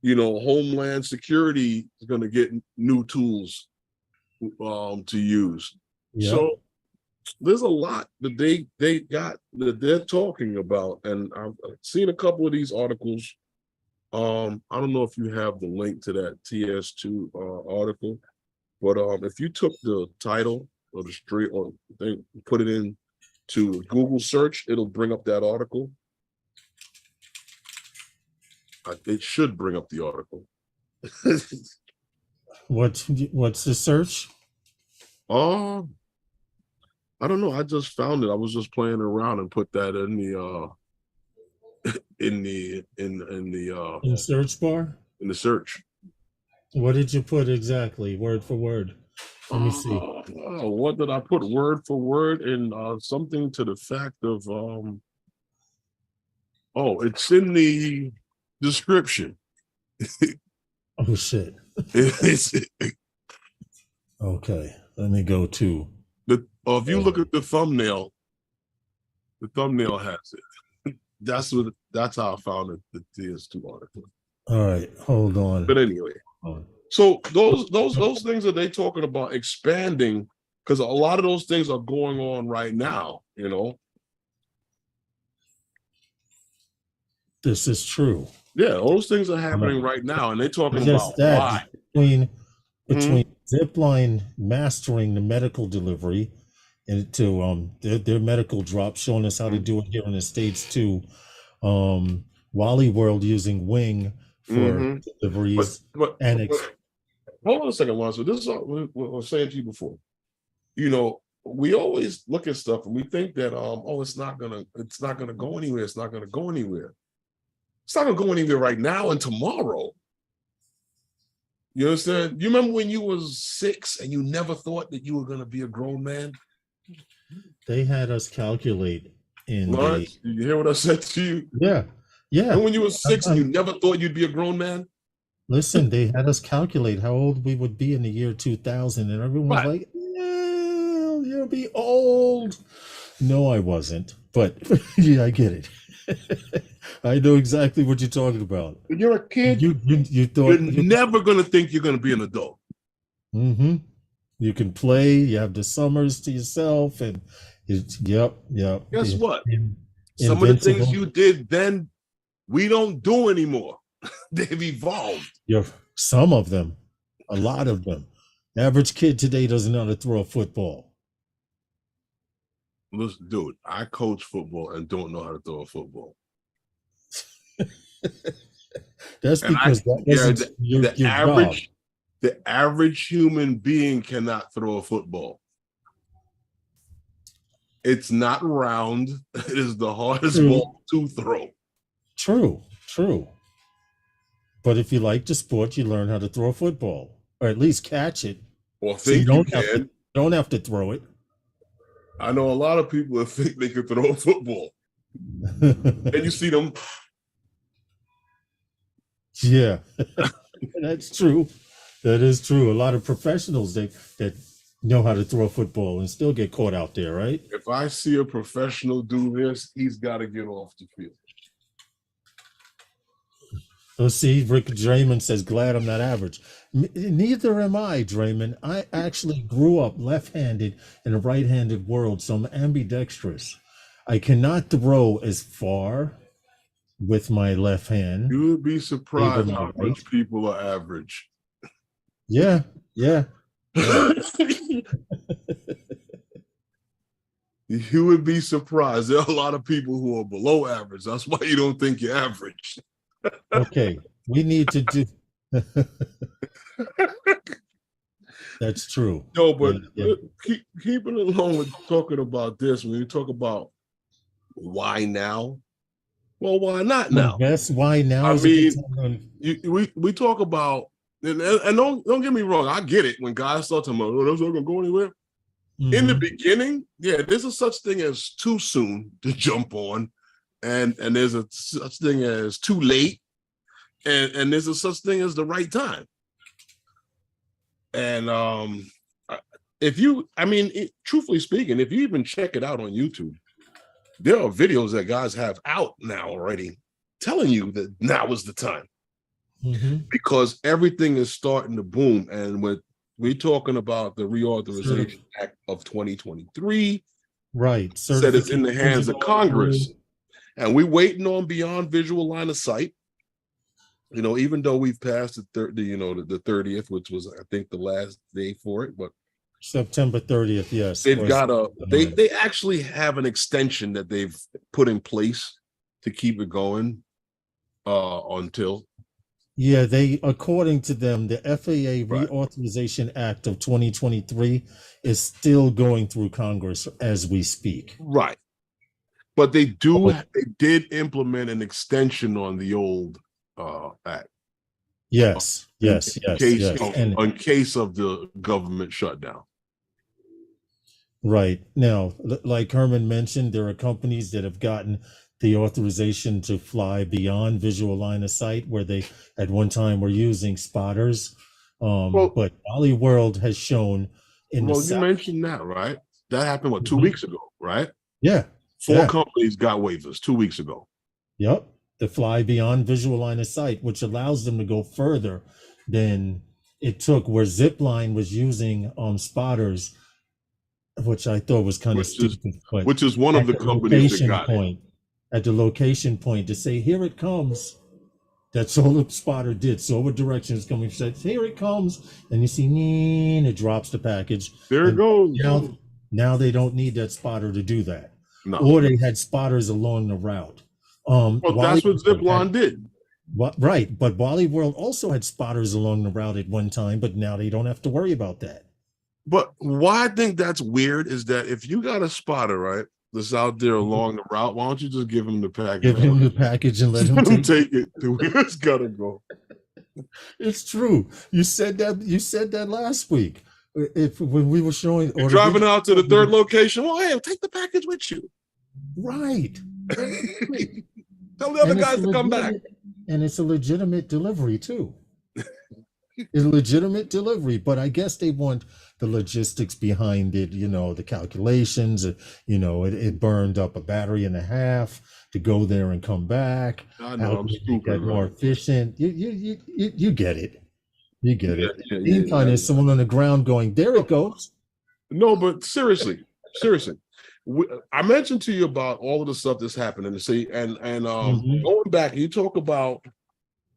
Homeland Security is going to get new tools to use. So there's a lot that they got that they're talking about, and I've seen a couple of these articles. I don't know if you have the link to that TS2 article, but if you took the title or the street or put it in to Google search, it'll bring up that article. It should bring up the article. What's the search? I don't know. I just found it. I was just playing around and put that in the search bar. In the search. What did you put exactly, word for word? Let me see. What did I put word for word in? Something to the fact of it's in the description. Oh shit. Okay, let me go to if you look at the thumbnail has it. That's how I found it, the TS2 article. All right, hold on. But anyway, so those things that they talking about expanding, because a lot of those things are going on right now. This is true. Yeah, all those things are happening right now, and they're talking about why. Between Zipline mastering the medical delivery and to their medical drop, showing us how to do it here in the States too. Wally World using Wing for deliveries. Hold on a second, Lonzo. This is what I was saying to you before. you know, we always look at stuff and we think that oh, it's not gonna go anywhere. It's not gonna go anywhere. It's not gonna go anywhere right now and tomorrow. You understand? You remember when you was 6 and you never thought that you were gonna be a grown man? They had us calculate in Lawrence, did you hear what I said to you? Yeah. And when you were 6 and you never thought you'd be a grown man? Listen, they had us calculate how old we would be in the year 2000, and everyone was like, "Yeah, you'll be old." No, I wasn't, but yeah, I get it. I know exactly what you're talking about. When you're a kid, you thought you're never going to think you're going to be an adult. Mm-hmm. You can play. You have the summers to yourself, and yep. Guess what? Some of the things you did then, we don't do anymore. They've evolved. Some of them, a lot of them. Average kid today doesn't know how to throw a football. Listen, dude, I coach football and don't know how to throw a football. That's because the average human being cannot throw a football. It's not round. It is the hardest ball to throw. True. But if you like the sport, you learn how to throw a football, or at least catch it. Or think you can. Don't have to throw it. I know a lot of people that think they can throw a football. And you see them. Yeah, that's true. That is true. A lot of professionals that know how to throw a football and still get caught out there, right? If I see a professional do this, he's got to get off the field. Let's see, Rick Draymond says, glad I'm not average. Neither am I, Draymond. I actually grew up left-handed in a right-handed world, so I'm ambidextrous. I cannot throw as far with my left hand. You would be surprised how much people are average. Yeah. You would be surprised. There are a lot of people who are below average. That's why you don't think you're average. Okay, we need to do. That's true. No, but keeping it along with talking about this, when you talk about why now, well, why not now? Yes, why now? I mean, we talk about, and don't get me wrong, I get it when guys start talking about, oh, that's not gonna go anywhere. Mm-hmm. In the beginning, there's a such thing as too soon to jump on. And there's a such thing as too late, and there's a such thing as the right time. And truthfully speaking, if you even check it out on YouTube, there are videos that guys have out now already telling you that now is the time. Mm-hmm. Because everything is starting to boom. And we're talking about the Reauthorization Act of 2023, right? Said it's in the hands of Congress. And we're waiting on beyond visual line of sight. You know, even though we've passed the 30th, which was, I think, the last day for it, but September 30th, yes. They've got they actually have an extension that they've put in place to keep it going until. Yeah, according to them, the FAA Reauthorization Act of 2023 is still going through Congress as we speak. Right. But they did implement an extension on the old act. Yes. In case of the government shutdown. Right. Now, like Herman mentioned, there are companies that have gotten the authorization to fly beyond visual line of sight, where they at one time were using spotters. But Wally World has shown you mentioned that, right? That happened 2 weeks ago, right? Yeah. 4 companies got waivers 2 weeks ago. Yep. To fly beyond visual line of sight, which allows them to go further than it took, where Zipline was using spotters, which I thought was kind of stupid. Which is one of the companies that got it. At the location point to say, here it comes. That's all the spotter did. So what direction is coming? Said, here it comes. And you see, and it drops the package. There it goes. Now they don't need that spotter to do that. No. Or they had spotters along the route. That's what Zipline did. Right. But Wally World also had spotters along the route at one time, but now they don't have to worry about that. But why I think that's weird is that if you got a spotter, right, that's out there along the route, why don't you just give him the package? Give him the package and let him take it to where it's gotta go. It's true. You said that. You said that last week. If when we were showing, You're driving out to the third location, well, hey, take the package with you. Right. Tell the other guys to come back. And it's a legitimate delivery too. It's a legitimate delivery, but I guess they want the logistics behind it, you know, the calculations, you know, it burned up a battery and a half to go there and come back. I know, I'm stupid. More efficient. You get it. You get it. Meantime, there's someone on the ground going, there it goes. No, but seriously, I mentioned to you about all of the stuff that's happening. See, and going back, you talk about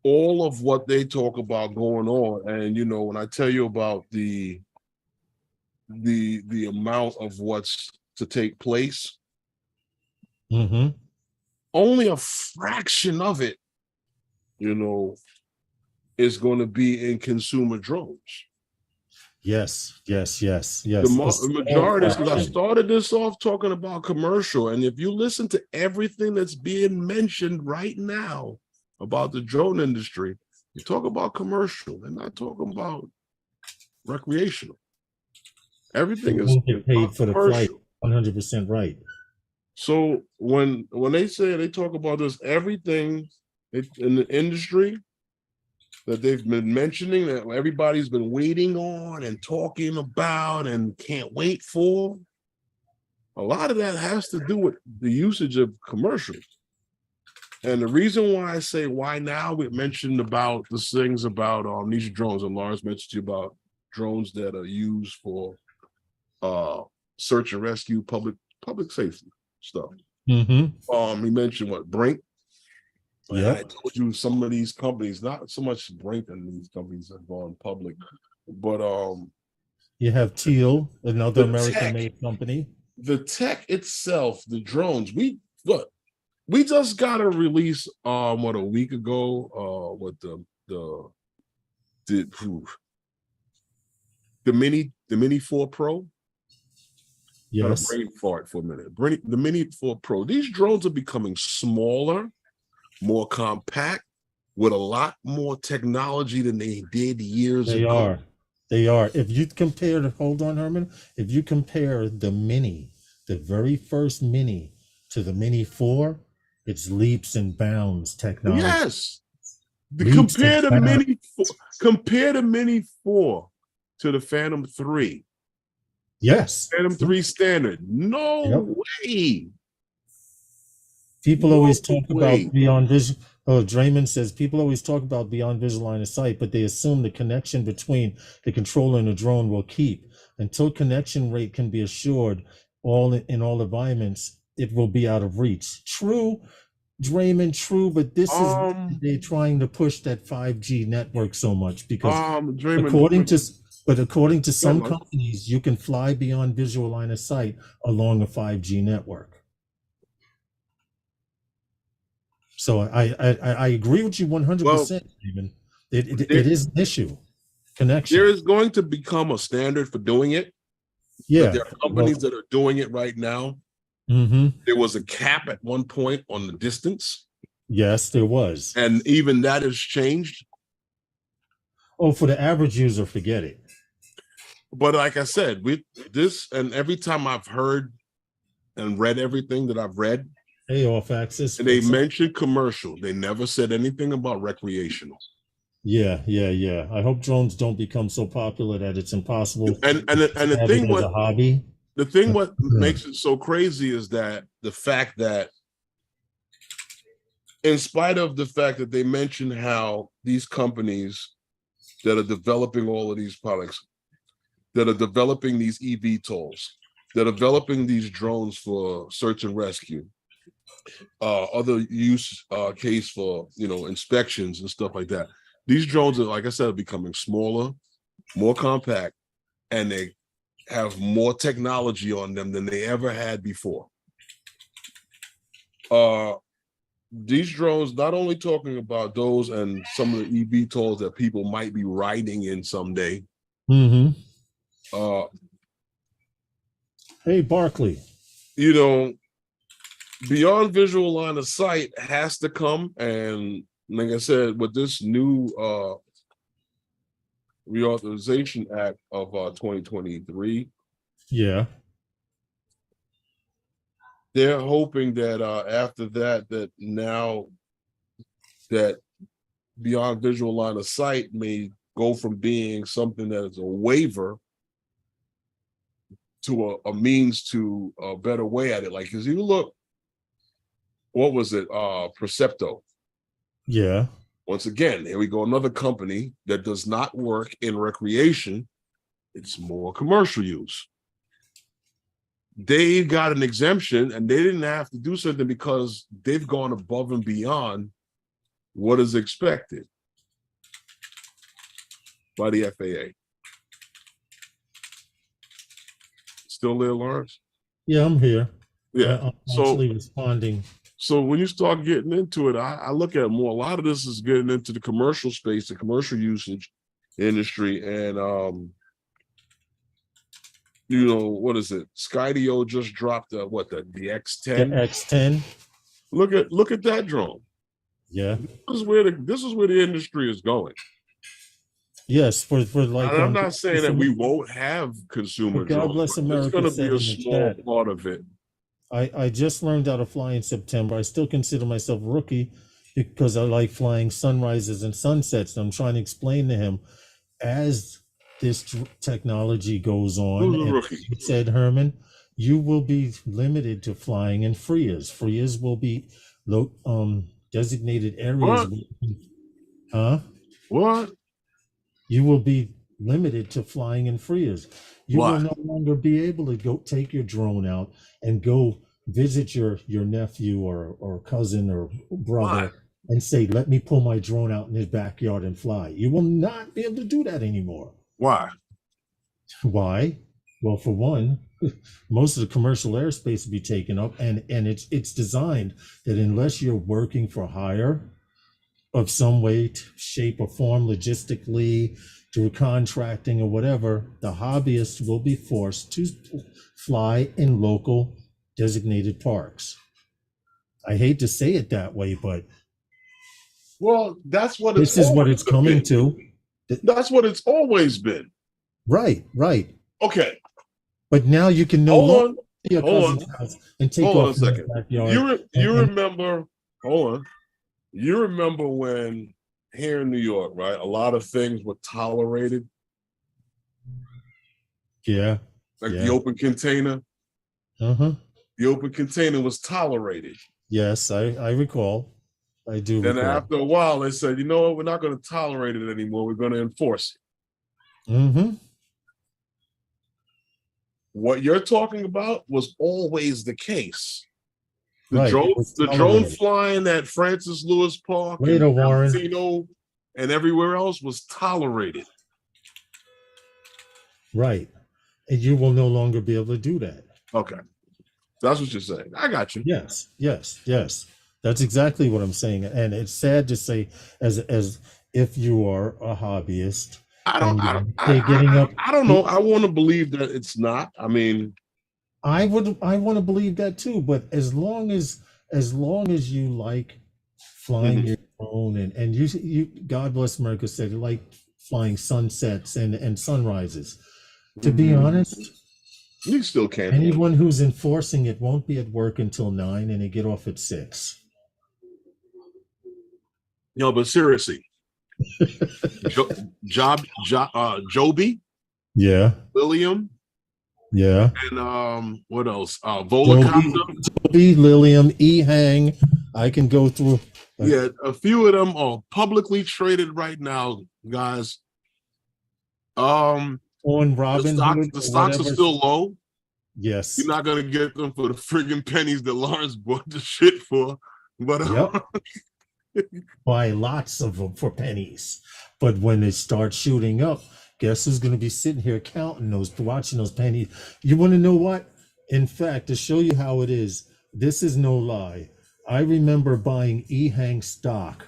all of what they talk about going on, and you know, when I tell you about the amount of what's to take place, only a fraction of it, you know, is going to be in consumer drones. Yes. The majority, because I started this off talking about commercial, and if you listen to everything that's being mentioned right now about the drone industry, you talk about commercial. They're not talking about recreational. Everything is paid for the flight. 100% right. So when they say they talk about this, everything in the industry that they've been mentioning, that everybody's been waiting on and talking about and can't wait for, a lot of that has to do with the usage of commercials. And the reason why I say why now, we mentioned about the things about these drones, and Lawrence mentioned to you about drones that are used for search and rescue, public safety stuff. He mentioned what, Brink. Yeah, I told you some of these companies, not so much Brink and these companies have gone public, but you have Teal, another American-made company. The tech itself, the drones, we just got a release a week ago with the Mini 4 Pro. Yes. Brain fart for a minute. The Mini 4 Pro. These drones are becoming smaller, more compact, with a lot more technology than they did years ago. They are. If you compare hold on, Herman. If you compare the Mini, the very first Mini, to the Mini 4, it's leaps and bounds technology. Yes. Compare the Mini 4 to the Phantom 3. Yes. Phantom 3 standard. No way. People always talk about beyond vision. Oh, Draymond says people always talk about beyond visual line of sight, but they assume the connection between the controller and the drone will keep. Until connection rate can be assured in all environments, it will be out of reach. True, Draymond, true, but this is they're trying to push that 5G network so much because according to some companies, you can fly beyond visual line of sight along a 5G network. So I agree with you 100%, even. It is an issue. Connection. There is going to become a standard for doing it. Yeah. There are companies that are doing it right now. There was a cap at one point on the distance. Yes, there was. And even that has changed. Oh, for the average user, forget it. But like I said, with this, and every time I've heard and read everything that I've read, off axis, and they mentioned commercial. They never said anything about recreational. Yeah. I hope drones don't become so popular that it's impossible. And the thing what a hobby. The thing what makes it so crazy is that the fact that, in spite of the fact that they mention how these companies that are developing all of these products, that are developing these eVTOLs, that are developing these drones for search and rescue, other use case for inspections and stuff like that. These drones are, like I said, becoming smaller, more compact, and they have more technology on them than they ever had before. These drones, not only talking about those and some of the eVTOLs that people might be riding in someday, Uh, Hey, Barkley. you know, beyond visual line of sight has to come, and like I said, with this new Reauthorization Act of 2023, Yeah. they're hoping that after that, that now that beyond visual line of sight may go from being something that is a waiver to a means to a better way at it. Like, because you look, what was it? Percepto. Yeah. Once again, here we go, another company that does not work in recreation. It's more commercial use. They got an exemption and they didn't have to do something because they've gone above and beyond what is expected by the FAA. Still there, Lawrence? Yeah, I'm here. Yeah. I'm So actually responding. So when you start getting into it, I look at it more. A lot of this is getting into the commercial space, the commercial usage industry, and what is it? Skydio just dropped the X10. The X10. Look at that drone. Yeah. This is where the industry is going. Yes, for like. And I'm not saying that we won't have consumer God drones. bless America. It's going to be a small part of it. I just learned how to fly in September. I still consider myself a rookie because I like flying sunrises and sunsets. I'm trying to explain to him as this technology goes on. Who's a rookie? You said, Herman, you will be limited to flying in FRIAs. FRIAs will be designated areas. What? What? You will be limited to flying in FRIAs. You Why? will no longer be able to go take your drone out and go visit your nephew or cousin or brother. Why? And say, let me pull my drone out in his backyard and fly. You will not be able to do that anymore. Why? Why? Well, for one, most of the commercial airspace will be taken up, and it's designed that unless you're working for hire of some way, shape, or form, logistically, through contracting or whatever, the hobbyists will be forced to fly in local designated parks. I hate to say it that way, but well, that's what this is what it's coming to. That's what it's always been. Right. Okay. But now you can hold on and take hold off on a second. You remember? Hold on. You remember when here in New York, right? A lot of things were tolerated. Yeah. Like the open container. Uh-huh. The open container was tolerated. Yes, I recall. I do. Then after a while, they said, you know what? We're not going to tolerate it anymore. We're going to enforce it. Mm-hmm. What you're talking about was always the case. The drone flying at Francis Lewis Park and everywhere else was tolerated. Right. And you will no longer be able to do that. Okay. That's what you're saying. I got you. Yes. That's exactly what I'm saying. And it's sad to say as if you are a hobbyist. I don't know. I want to believe that it's not. I mean, I want to believe that too, but as long as you like flying your drone and you God bless America said you like flying sunsets and sunrises. To be honest, you still can't. Anyone who's enforcing it won't be at work until 9 and they get off at 6. No, but seriously. Joby, yeah, Lilium, yeah, and what else? Volocopter, Joby, Lilium, E-Hang. I can go through. Yeah, a few of them are publicly traded right now, guys. On Robin, the stocks are still low. Yes, you're not gonna get them for the friggin' pennies that Lawrence bought the shit for, but buy lots of them for pennies. But when they start shooting up, guess who's going to be sitting here counting watching those pennies? You want to know what? In fact, to show you how it is, this is no lie. I remember buying E-Hang stock,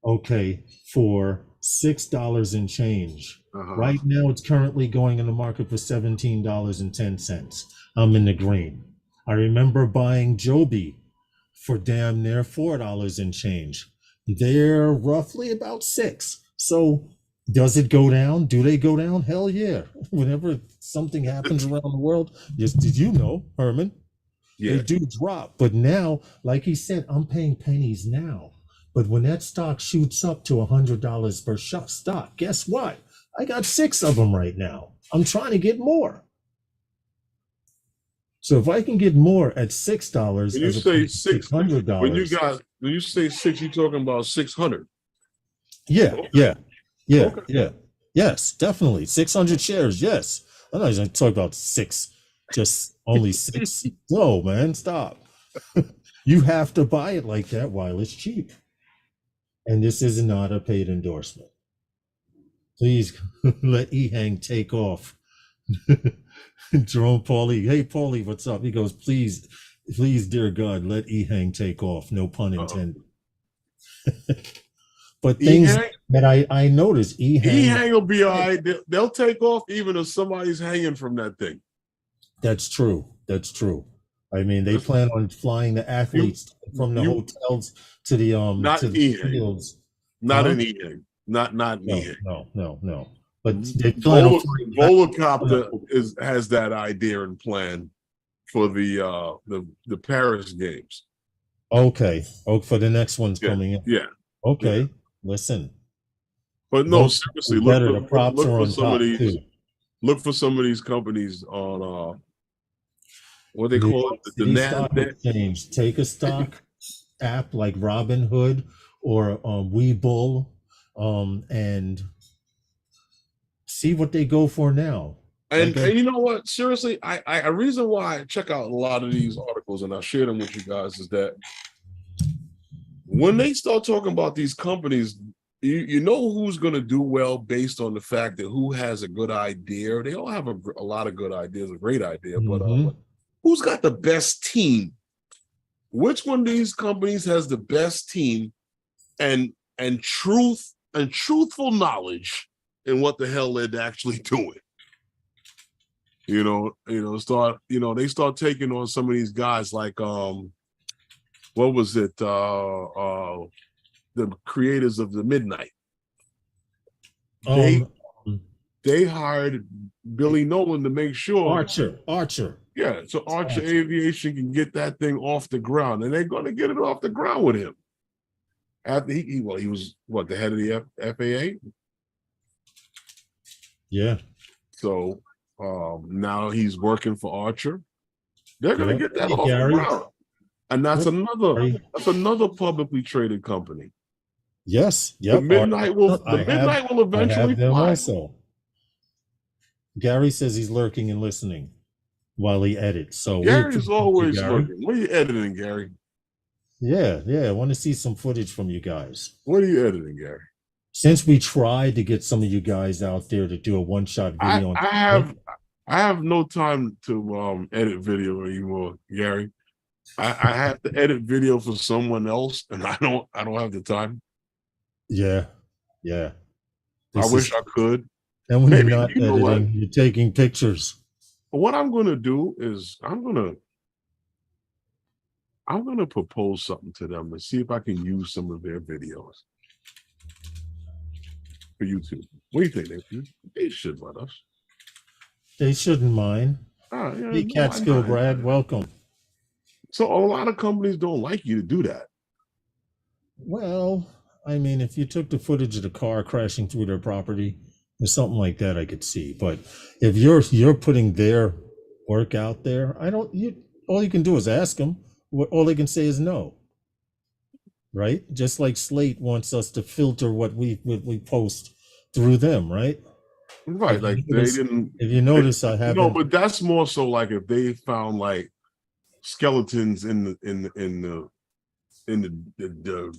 for $6 and change. Right now, it's currently going in the market for $17.10. I'm in the green. I remember buying Joby for damn near $4 and change. They're roughly about $6. So does it go down? Do they go down? Hell yeah. Whenever something happens around the world, just did you know, Herman? Yeah. They do drop. But now, like he said, I'm paying pennies now. But when that stock shoots up to $100 per stock, guess what? I got 6 of them right now. I'm trying to get more. So if I can get more at $6 When you as say opposed to $600, when you say 6, you're talking about 600. yeah, Okay. yeah, Okay. yeah, yes, definitely 600 shares. Yes, I'm not going to talk about 6, just only 6. No, man, stop. You have to buy it like that while it's cheap. And this is not a paid endorsement. Please let Ehang take off. Jerome Paulie, hey Paulie, what's up? He goes, please, dear God, let Ehang take off. No pun intended. But things that I noticed, Ehang will be all right. They'll take off even if somebody's hanging from that thing. That's true. That's true. I mean, they plan on flying the athletes from the hotels to the fields. Not an Ehang. Not an Ehang. No. But they plan on Volocopter has that idea and plan for the Paris games. Okay. Oh, for the next one's coming in. Yeah. Okay. Yeah. Listen. But no, seriously, look for some of these. Too. Look for some of these companies on what they call it, the NASDAQ exchange. Take a stock app like Robinhood or Webull, and see what they go for now. And you know what? Seriously, a reason why I check out a lot of these articles and I share them with you guys is that when they start talking about these companies, you know who's going to do well based on the fact that who has a good idea. They all have a lot of good ideas, a great idea, but who's got the best team? Which one of these companies has the best team and truthful knowledge in what the hell they're actually doing? They start taking on some of these guys like what was it? The creators of the Midnight. They hired Billy Nolan to make sure Archer. Yeah, so Archer Aviation can get that thing off the ground, and they're going to get it off the ground with him. After he was the head of the FAA. Yeah. So now he's working for Archer. They're going to get that off the ground, and that's another publicly traded company. Yes. Yep. The Midnight will eventually fly. Also. Gary says he's lurking and listening while he edits. So Gary's always lurking. What are you editing, Gary? Yeah. I want to see some footage from you guys. What are you editing, Gary? Since we tried to get some of you guys out there to do a one-shot video, I have no time to edit video anymore, Gary. I have to edit video for someone else, and I don't have the time. Yeah. I wish I could. And when you're not editing, you're taking pictures. What I'm going to do is I'm going to propose something to them and see if I can use some of their videos for YouTube. What do you think? They should let us. They shouldn't mind. Hey, Catskill Brad, welcome. So a lot of companies don't like you to do that. Well, I mean, if you took the footage of the car crashing through their property or something like that, I could see. But if you're putting their work out there, all you can do is ask them. All they can say is no. Right? Just like Slate wants us to filter what we post through them, right? Right. Like they didn't. If you notice, I haven't. No, but that's more so like if they found like skeletons in the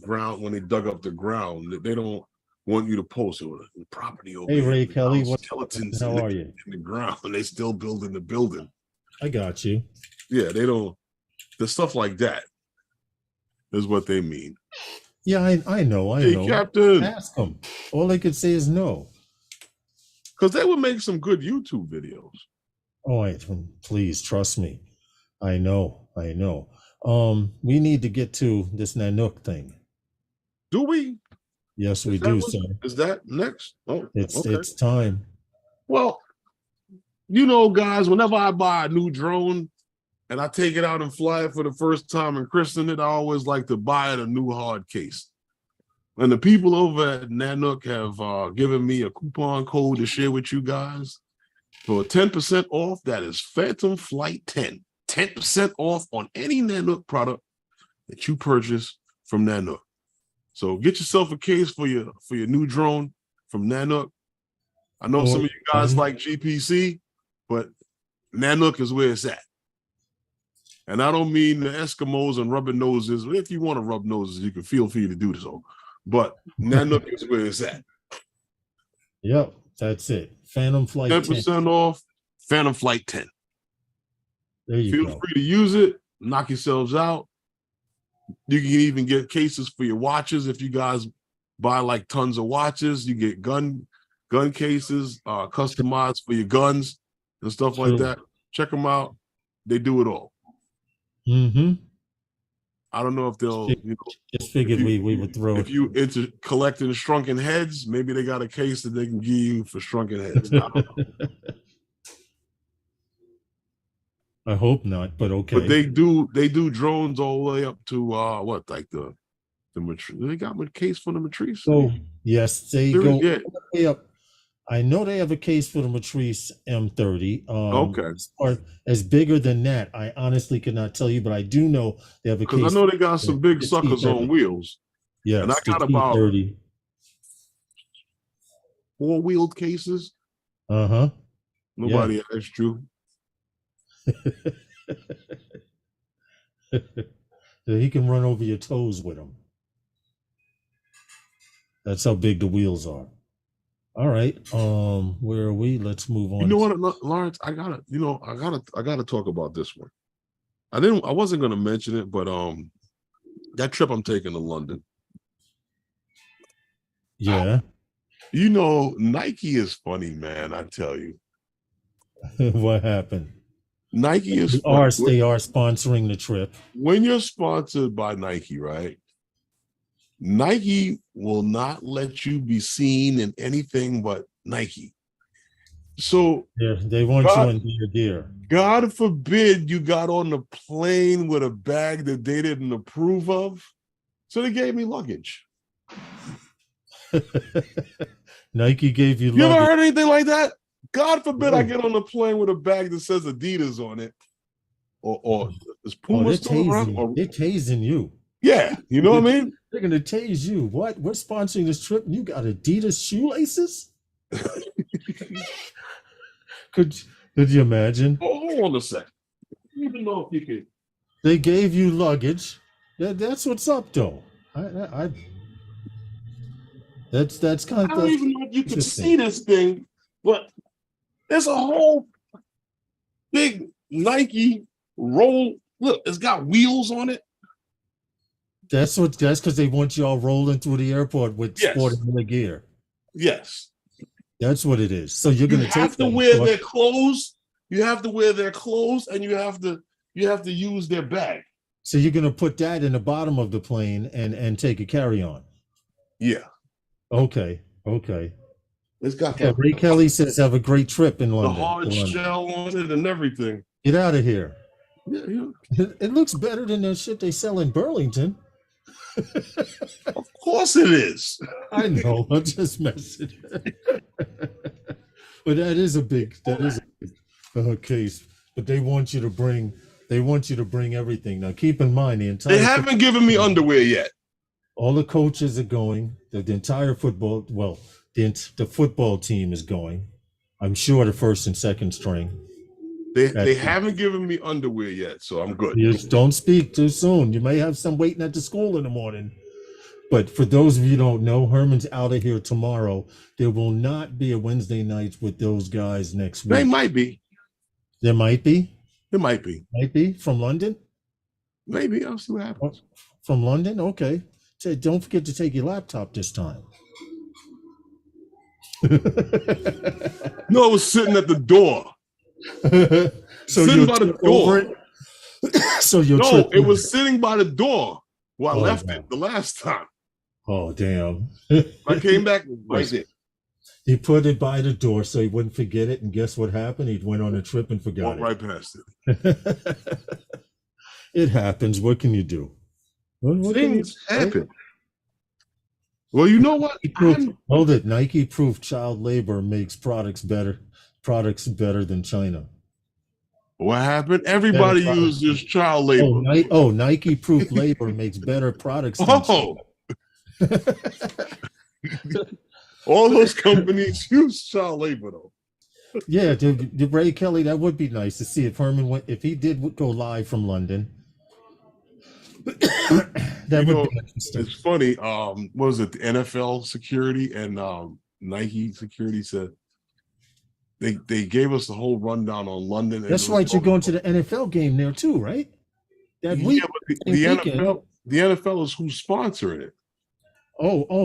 ground when they dug up the ground, they don't want you to post it. The property over. Hey, Ray Kelly, skeletons how are you? In the ground, they still building the building. I got you. Yeah, they don't. The stuff like that is what they mean. Yeah, I know. Hey, Captain. Ask them. All they could say is no. Because they would make some good YouTube videos. Oh, please trust me. I know. We need to get to this Nanook thing. Do we? Yes, we do, sir. Is that next? Oh, it's time. Well, you know, guys, whenever I buy a new drone and I take it out and fly it for the first time and christen it, I always like to buy it a new hard case. And the people over at Nanook have given me a coupon code to share with you guys for 10% off. That is Phantom Flight 10. 10% off on any Nanook product that you purchase from Nanook. So get yourself a case for your new drone from Nanook. I know some of you guys like GPC, but Nanook is where it's at. And I don't mean the Eskimos and rubbing noses. If you want to rub noses, you can feel free to do so. But Nanook is where it's at. Yep, that's it. Phantom Flight 10% off, Phantom Flight 10. There you go. Feel free to use it. Knock yourselves out. You can even get cases for your watches. If you guys buy like tons of watches, you get gun cases, customized for your guns and stuff like that. Check them out. They do it all. Mm-hmm. I don't know if they'll, just figured we would throw if you into collecting shrunken heads, maybe they got a case that they can give you for shrunken heads. I hope not, but okay. But they do drones all the way up to what, like the Matrice. They got a case for the Matrice. Oh yes, they go all the way up. I know they have a case for the Matrice M30. Okay. Or as bigger than that, I honestly cannot tell you, but I do know they have a case. Because I know they got some big suckers T30. on wheels. Yes, and I got about T30. 4-wheeled cases. Uh-huh. Nobody asked you. He can run over your toes with them. That's how big the wheels are. All right. Where are we? Let's move on. You know what, Lawrence? I gotta talk about this one. I wasn't gonna mention it, but that trip I'm taking to London. Yeah. You know, Nike is funny, man. I tell you. What happened? Nike is they are sponsoring the trip. When you're sponsored by Nike, right? Nike will not let you be seen in anything but Nike. So they want you in their gear. God forbid you got on the plane with a bag that they didn't approve of. So they gave me luggage. Nike gave you luggage. You ever heard anything like that? God forbid I get on the plane with a bag that says Adidas on it. Or is Puma still around? They're tasing you. Yeah, you know what I mean? They're gonna tase you. What? We're sponsoring this trip. You got Adidas shoelaces? Could you imagine? Hold on a second. I don't even know if you can. They gave you luggage. That's what's up, though. That's kind of. I don't even know if you can see this thing, but there's a whole big Nike roll. Look, it's got wheels on it. That's because they want y'all rolling through the airport with sporting gear. Yes. That's what it is. So you're gonna have to wear their clothes. You have to wear their clothes, and you have to use their bag. So you're gonna put that in the bottom of the plane and take a carry-on. Yeah. Okay. It's got Ray Kelly says have a great trip in London. The hard shell on it and everything. Get out of here. Yeah. It looks better than the shit they sell in Burlington. Of course it is. I know. I'm just messing. But that is a big case. But they want you to bring everything. Now keep in mind they haven't given me underwear yet. All the coaches are going. The entire football. Well, the football team is going. I'm sure the first and second string. They haven't given me underwear yet, so I'm good. Just don't speak too soon. You may have some waiting at the school in the morning. But for those of you who don't know, Herman's out of here tomorrow. There will not be a Wednesday night with those guys next week. They might be. There might be. It might be. Might be from London. Maybe I'll see what happens. From London, okay. Don't forget to take your laptop this time. No, it was sitting at the door. So Sitting you by the trip over door. it. So you No, trip it over was it. sitting by the door where I Oh left wow. it the last time. Oh damn. I came back right there. He put it by the door so he wouldn't forget it, and guess what happened? He went on a trip and forgot Walked right past it. it. It happens. What can you do? What can you Things do, right? happen. Well, you know what? Hold it. Nike proved child labor makes products better than China. What happened? Better Everybody products. uses child labor. Nike proof labor makes better products than China. Oh, all those companies use child labor, though. Yeah, to Ray Kelly, that would be nice to see if Herman went, if he did go live from London. That would be interesting. It's funny. What was it? The NFL security and Nike security said they gave us the whole rundown on London. And that's right. You're going to the NFL game there too, right? That week. Yeah, but the NFL is who's sponsoring it.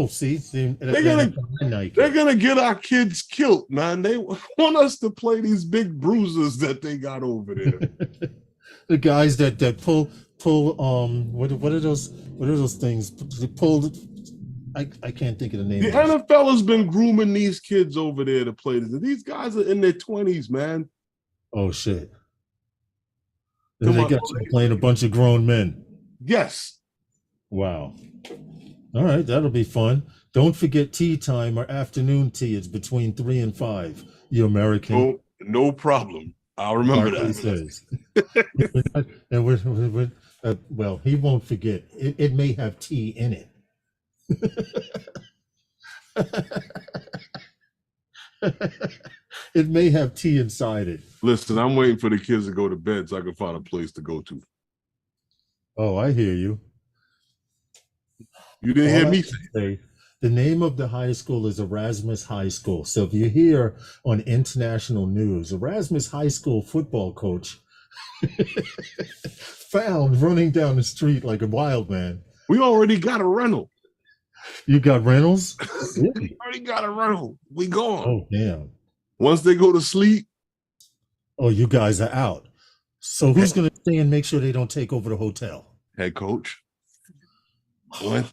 See, they're gonna get our kids killed, man. They want us to play these big bruises that they got over there. The guys that pull what are those things? They pulled. I can't think of the name. The NFL has been grooming these kids over there to play this. These guys are in their 20s, man. Oh shit! They got you playing a bunch of grown men. Yes. Wow. All right, that'll be fun. Don't forget tea time or afternoon tea. It's between 3 and 5. You American. No problem. I'll remember that. Says. And well, he won't forget. It may have tea in it. It may have tea inside it. Listen, I'm waiting for the kids to go to bed so I can find a place to go to. Oh, I hear you. You didn't hear me say. The name of the high school is Erasmus High School. So if you hear on international news, Erasmus High School football coach found running down the street like a wild man. We already got a rental. You got rentals? We already got a rental. We gone. Oh, damn. Once they go to sleep. Oh, you guys are out. So who's going to stay and make sure they don't take over the hotel? Head coach. What?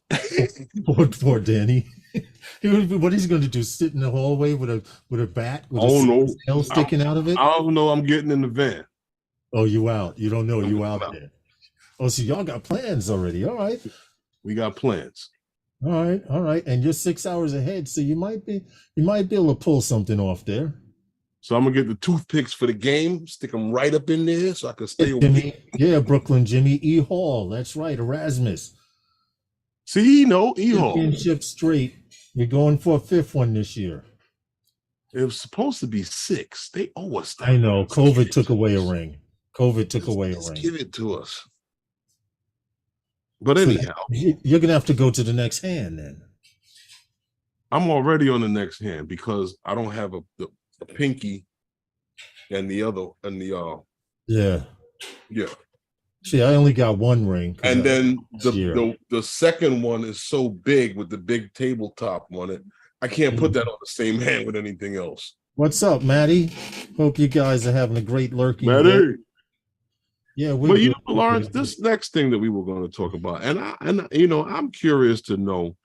Poor Danny. What he's going to do? Sit in the hallway with a bat with a tail sticking out of it? I don't know. I'm getting in the van. Oh, you out? You don't know you out there? Oh, so y'all got plans already? All right. We got plans. All right. And you're 6 hours ahead, so you might be able to pull something off there. So I'm gonna get the toothpicks for the game, stick them right up in there, so I can stay awake. Yeah, Brooklyn Jimmy E. Hall. That's right, Erasmus. See, E. Hall. Championship straight. We're going for a 5th one this year. It was supposed to be 6. They owe us that. I know. COVID took away a ring. Give it to us. But anyhow, you're gonna have to go to the next hand then. I'm already on the next hand because I don't have the pinky and the other yeah. See, I only got one ring. And then the second one is so big with the big tabletop on it. I can't put that on the same hand with anything else. What's up, Maddie? Hope you guys are having a great lurking. Maddie. Day. Yeah, well, Lawrence, this next thing that we were going to talk about, and I'm curious to know,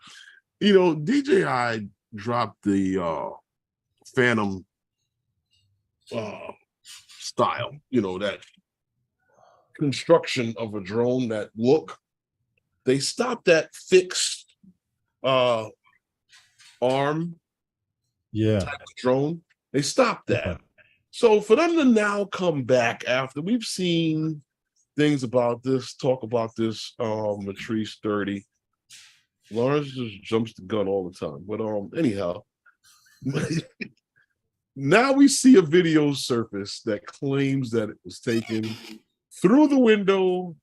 DJI dropped the Phantom style, that construction of a drone, that look. They stopped that fixed arm type of drone. They stopped that. Yeah. So for them to now come back after we've seen things about this, talk about this Matrice 30. Lawrence just jumps the gun all the time. But anyhow, now we see a video surface that claims that it was taken through the window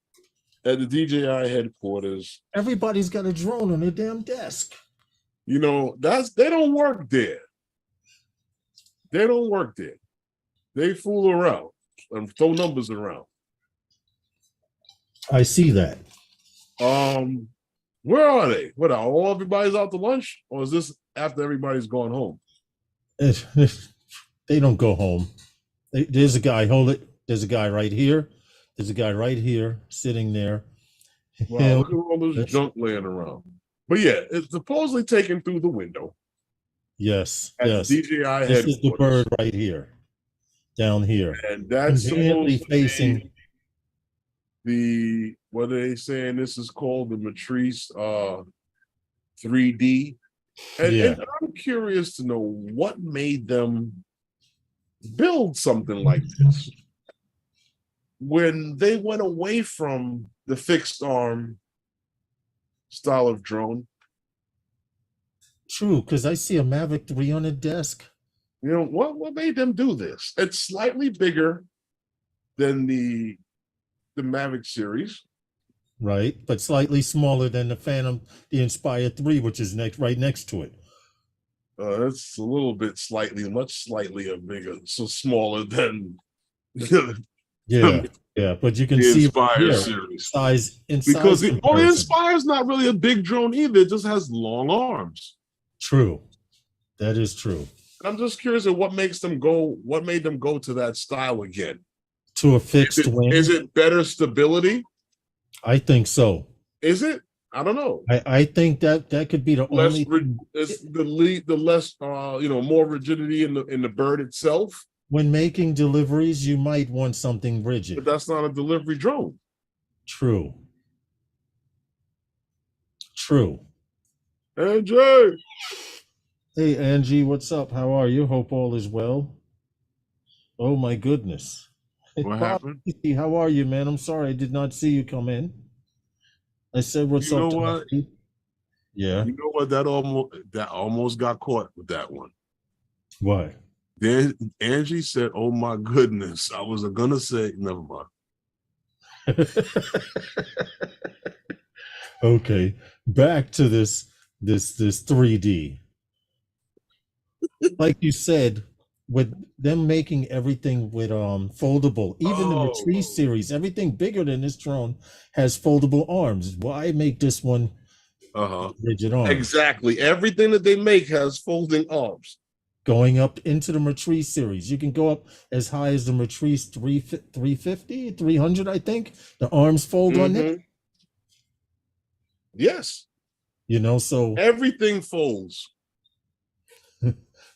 at the DJI headquarters. Everybody's got a drone on their damn desk. They don't work there. They don't work there. They fool around and throw numbers around. I see that. Where are they? Everybody's out to lunch? Or is this after everybody's gone home? They don't go home. There's a guy, hold it. There's a guy right here. There's a guy right here sitting there. Wow, look at all this junk laying around. But yeah, it's supposedly taken through the window. Yes, At yes. DJI This is the headquarters. bird right here, down here. And that's Conveniently supposed to facing be what are they saying? This is called the Matrice 3D. And I'm curious to know what made them build something like this when they went away from the fixed arm style of drone. True, because I see a Mavic 3 on a desk. You know, what made them do this? It's slightly bigger than the Mavic series. Right, but slightly smaller than the Phantom, the Inspire 3, which is right next to it. It's a little bit much slightly bigger, so smaller than yeah, but you can the see Inspire series. Size in because size the Inspire is not really a big drone either. It just has long arms. True, that is true. And I'm just curious at what made them go to that style again. To a fixed wing. Is it better stability? I think so. Is it? I don't know. I think that could be the only. It's the less more rigidity in the bird itself. When making deliveries, you might want something rigid. But that's not a delivery drone. True. True. Angie. Hey Angie, what's up? How are you? Hope all is well. Oh my goodness. What happened? How are you, man? I'm sorry I did not see you come in. I said, what's up? You know what? Yeah. You know what? That almost got caught with that one. Why? Then Angie said, "Oh my goodness." I was gonna say, never mind. Okay. Back to this 3D. Like you said, with them making everything with foldable, even the Matrice series, everything bigger than this drone has foldable arms. Why make this one rigid arms? Exactly. Everything that they make has folding arms. Going up into the Matrice series, you can go up as high as the Matrice 350, 300, I think. The arms fold on it. Yes. You know, so everything folds.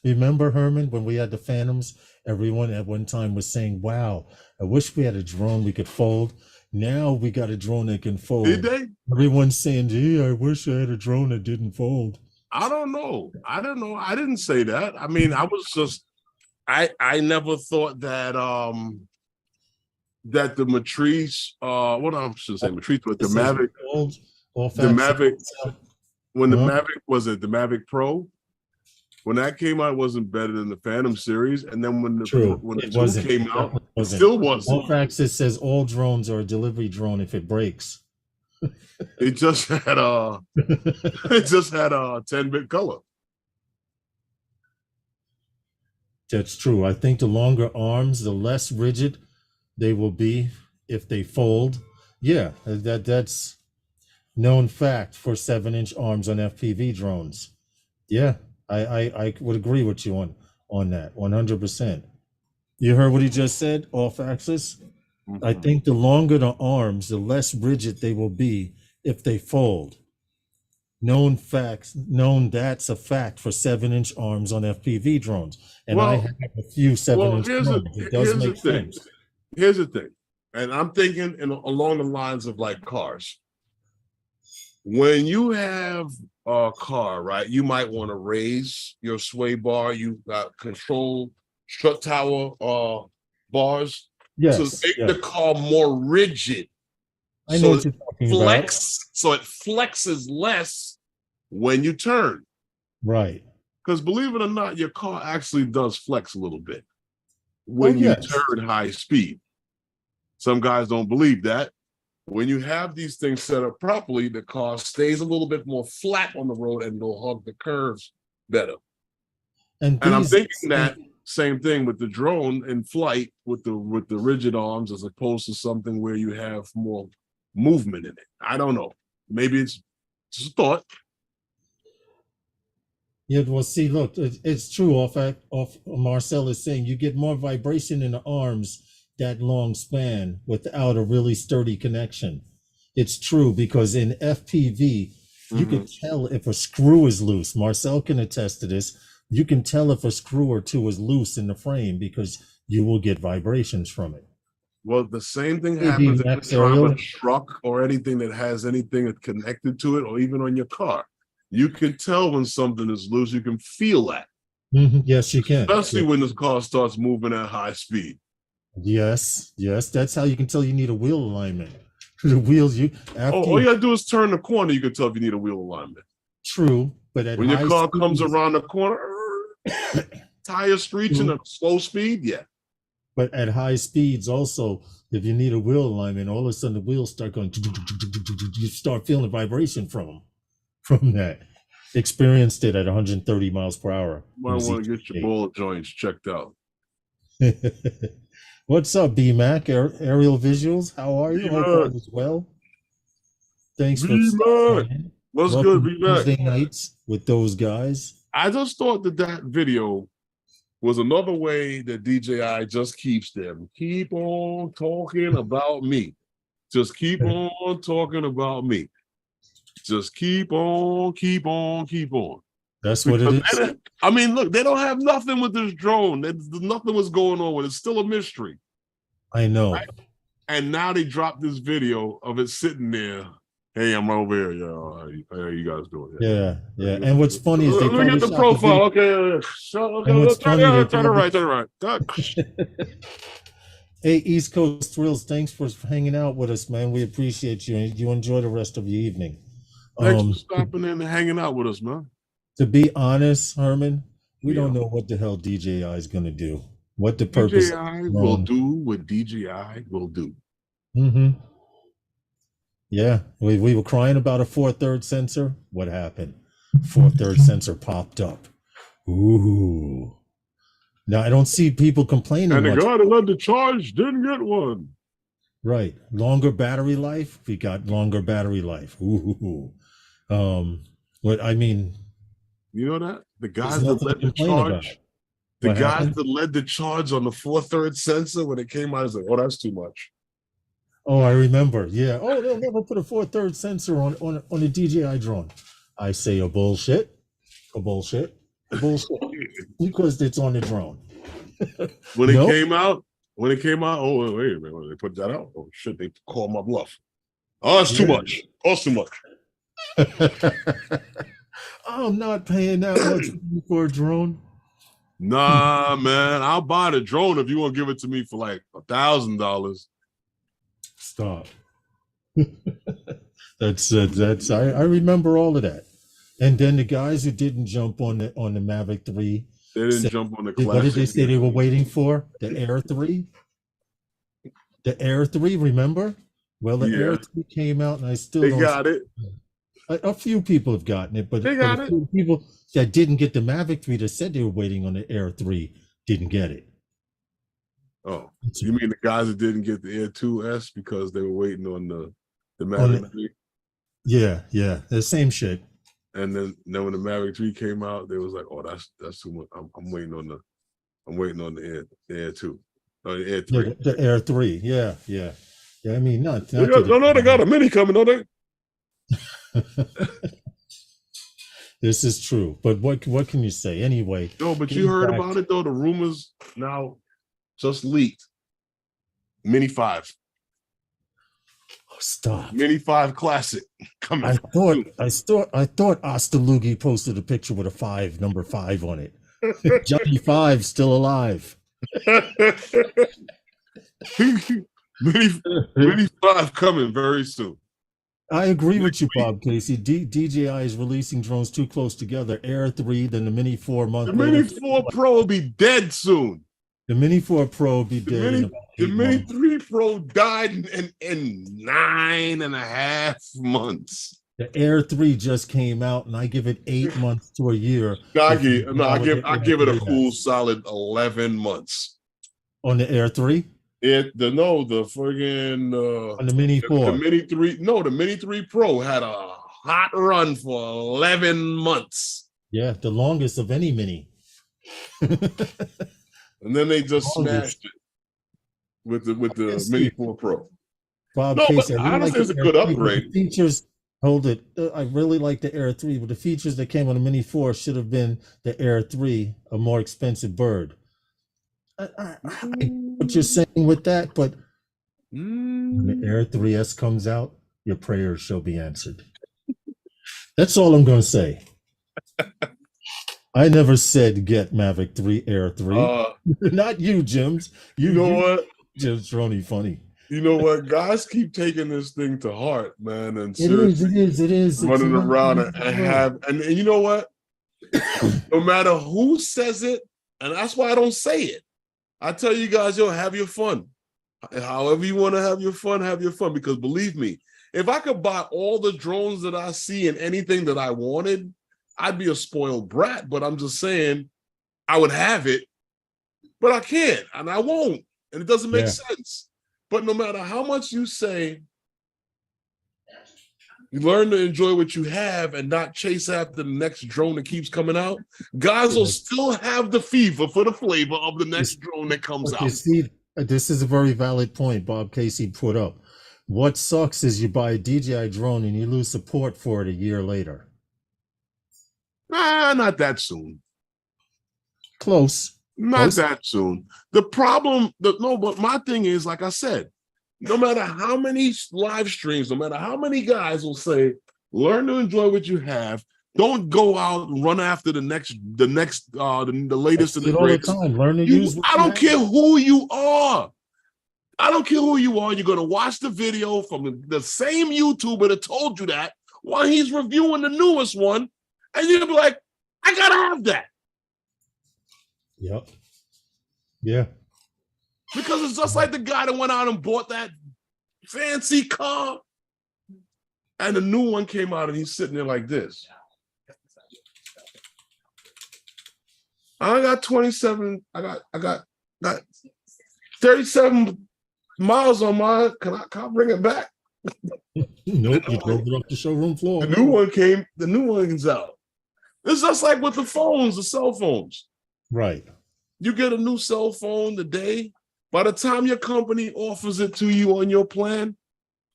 Remember, Herman, when we had the Phantoms, everyone at one time was saying, wow, I wish we had a drone we could fold. Now we got a drone that can fold. Did they? Everyone's saying, gee, I wish I had a drone that didn't fold. I don't know. I didn't say that. I mean, I was just, I never thought that that the Matrice, what I should say Matrice, but the Mavic, the Mavic, when the Mavic was the Mavic Pro, when that came out, it wasn't better than the Phantom series. And then when the 2 came out, it still wasn't. All-Faxes says all drones are a delivery drone if it breaks. It just had a 10-bit color. That's true. I think the longer arms, the less rigid they will be if they fold. Yeah, that's known fact for 7-inch arms on FPV drones. Yeah, I would agree with you on that 100%. You heard what he just said, All-Faxes? I think the longer the arms, the less rigid they will be if they fold. Known that's a fact for 7-inch arms on FPV drones. And I have a few 7-inch drones. It does make sense. Here's the thing, and I'm thinking along the lines of like cars. When you have a car, right, you might want to raise your sway bar. You got control strut tower bars to make the car more rigid. I know what you're talking about. So it flexes less when you turn. Right. Because believe it or not, your car actually does flex a little bit when you turn high speed. Some guys don't believe that. When you have these things set up properly, the car stays a little bit more flat on the road and will hug the curves better. And I'm thinking that same thing with the drone in flight with the rigid arms as opposed to something where you have more movement in it. I don't know. Maybe it's just a thought. Yeah, well, see, look, it's true. Off Marcel is saying you get more vibration in the arms that long span without a really sturdy connection. It's true because in FPV, you Mm-hmm. can tell if a screw is loose. Marcel can attest to this. You can tell if a screw or two is loose in the frame because you will get vibrations from it. Well, the same thing Maybe happens if Max you're driving Ariel. a truck or anything that has anything connected to it, or even on your car. You can tell when something is loose. You can feel that, Yes, you can. especially when this car starts moving at high speed. Yes, yes, that's how you can tell you need a wheel alignment. The wheels you Oh, after all you you gotta do is turn the corner. You can tell if you need a wheel alignment. true, but at When your high car comes speeds, around the corner, tire screeching true, at slow speed. Yeah. but at high speeds also, if you need a wheel alignment, all of a sudden the wheels start going. You start feeling vibration from that. Experienced it at 130 miles per hour You in might the want to get your Z28. ball joints checked out. What's up, B Mac? Aerial Visuals? How are you? Hope B-Mac, all is well. Thanks for B-Mac. stopping in. What's good, Welcome to B-Mac? Wednesday nights with those guys. I just thought that video was another way that DJI just keeps them. Keep on talking about me. Just keep on talking about me. Just keep on, keep on, keep on. That's what it Because is. I mean, look, they don't have nothing with this drone. Nothing was going on with it. It's still a mystery. I know. Right? And now they dropped this video of it sitting there. Hey, I'm over here, y'all. How you guys doing? Yeah, yeah. And what's funny is they Let me get the probably shot the profile. video. Okay. And what's funny, they Turn it probably. right. Turn it right. Hey, East Coast Thrills, thanks for hanging out with us, man. We appreciate you, and you enjoy the rest of your evening. Thanks for stopping in and hanging out with us, man. To be honest, Herman, we Yeah. don't know what the hell DJI is going to do. What the purpose DJI will do what DJI will do. Mm-hmm. Yeah, we were crying about a 4/3 sensor. What happened? 4/3 sensor popped up. Ooh. Now I don't see people complaining And the much. guy that led the charge didn't get one. Right. Longer battery life. We got longer battery life. Ooh. What I mean, You know that? The there's guys that nothing to led the complain about. charge, the What guys happened? that led the charge on the 4/3 sensor when it came out, I was like, oh, that's too much. Oh, I remember. Yeah. Oh, they'll never put a 4/3 sensor on a DJI drone. I say a bullshit. A bullshit. A bullshit. Because it's on the drone. When it Nope. came out, oh, wait a minute, when they put that out, oh shit, they called my bluff. Oh, it's too much. Cost too much. I'm not paying that much for a drone. Nah, man, I'll buy the drone if you want to give it to me for like $1,000. Stop. That's I remember all of that. And then the guys who didn't jump on the Mavic 3. They didn't jump on the classic. What did they say they were waiting for? The Air 3? The Air 3, remember? Well, the Air 3 came out and I still They don't got it. A few people have gotten it, but They got a few people that didn't get the Mavic 3 that said they were waiting on the Air 3 didn't get it. Oh, you mean the guys that didn't get the Air 2S because they were waiting on the Mavic 3? Yeah, the same shit. And then when the Mavic 3 came out, they was like, "Oh, that's too much. I'm waiting on the Air 2, or the Air 3, yeah, the Air 3. Yeah. I mean, not they got a mini coming, don't they?" This is true, but what can you say anyway? No, but you heard about it though. The rumors now just leaked. Mini 5. Oh, stop. Mini 5 Classic coming. I thought Ostalugi posted a picture with a 5, number 5 on it. Johnny 5 still alive. Mini 5 coming very soon. I agree with you, Bob Casey. DJI is releasing drones too close together. Air 3, then the Mini 4 month later. The Mini 4 Pro will be dead soon. The Mini 4 Pro will be dead in about 8 months. The Mini 3 Pro died in 9.5 months. The Air 3 just came out, and I give it 8 months to a year. I give it a cool solid 11 months. On the Air 3? The friggin' on the Mini 4. The Mini 3, no, the Mini 3 Pro had a hot run for 11 months. Yeah, the longest of any Mini. And then they just Longest. smashed it with the Mini See, 4 Pro. Bob No, but Casey, I really like honestly, the it's a Air good 3, but upgrade. the features, hold it. I really like the Air 3, but the features that came on the Mini 4 should have been the Air 3, a more expensive bird. I get what you're saying with that, but when the Air 3S comes out, your prayers shall be answered. That's all I'm going to say. I never said get Mavic 3 Air 3. Not you, Jims. You know what? Jim's really funny. You know what? Guys keep taking this thing to heart, man, and It is. running around and you know what? No matter who says it, and that's why I don't say it. I tell you guys, yo, have your fun. However you want to have your fun, because believe me, if I could buy all the drones that I see and anything that I wanted, I'd be a spoiled brat, but I'm just saying I would have it, but I can't, and I won't, and it doesn't make sense. But no matter how much you say, you learn to enjoy what you have and not chase after the next drone that keeps coming out. Guys will still have the fever for the flavor of the next drone that comes out. You see, this is a very valid point Bob Casey put up. What sucks is you buy a DJI drone and you lose support for it a year later. Not that soon. Close. Not that soon. The problem, but my thing is, like I said, no matter how many live streams, no matter how many guys will say, learn to enjoy what you have. Don't go out and run after the latest and the greatest. All the time. Learn to use. I don't care who you are. I don't care who you are. You're going to watch the video from the same YouTuber that told you that while he's reviewing the newest one. And you're going to be like, I got to have that. Yep. Yeah. Because it's just like the guy that went out and bought that fancy car. And the new one came out and he's sitting there like this. I got 27. I got 37 miles on mine. Can I bring it back? Nope, you drove it off the showroom floor. The new one's out. It's just like with the phones, the cell phones. Right. You get a new cell phone today. By the time your company offers it to you on your plan,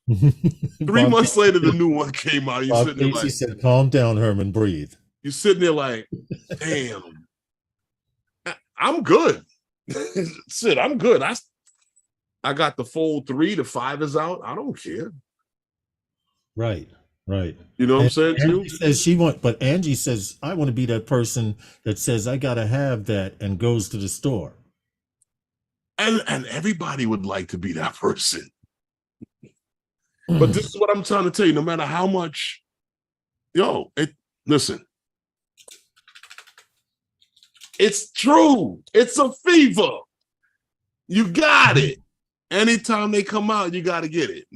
3 months later, the new one came out. You're sitting there like, said, calm down, Herman, breathe. You're sitting there like, damn, I'm good. Shit, I'm good. I got the Fold 3, the 5 is out. I don't care. Right. You know what I'm saying too? But Angie says, I want to be that person that says I gotta have that and goes to the store. And everybody would like to be that person. But this is what I'm trying to tell you, no matter how much, listen. It's true. It's a fever. You got it. Anytime they come out, you got to get it.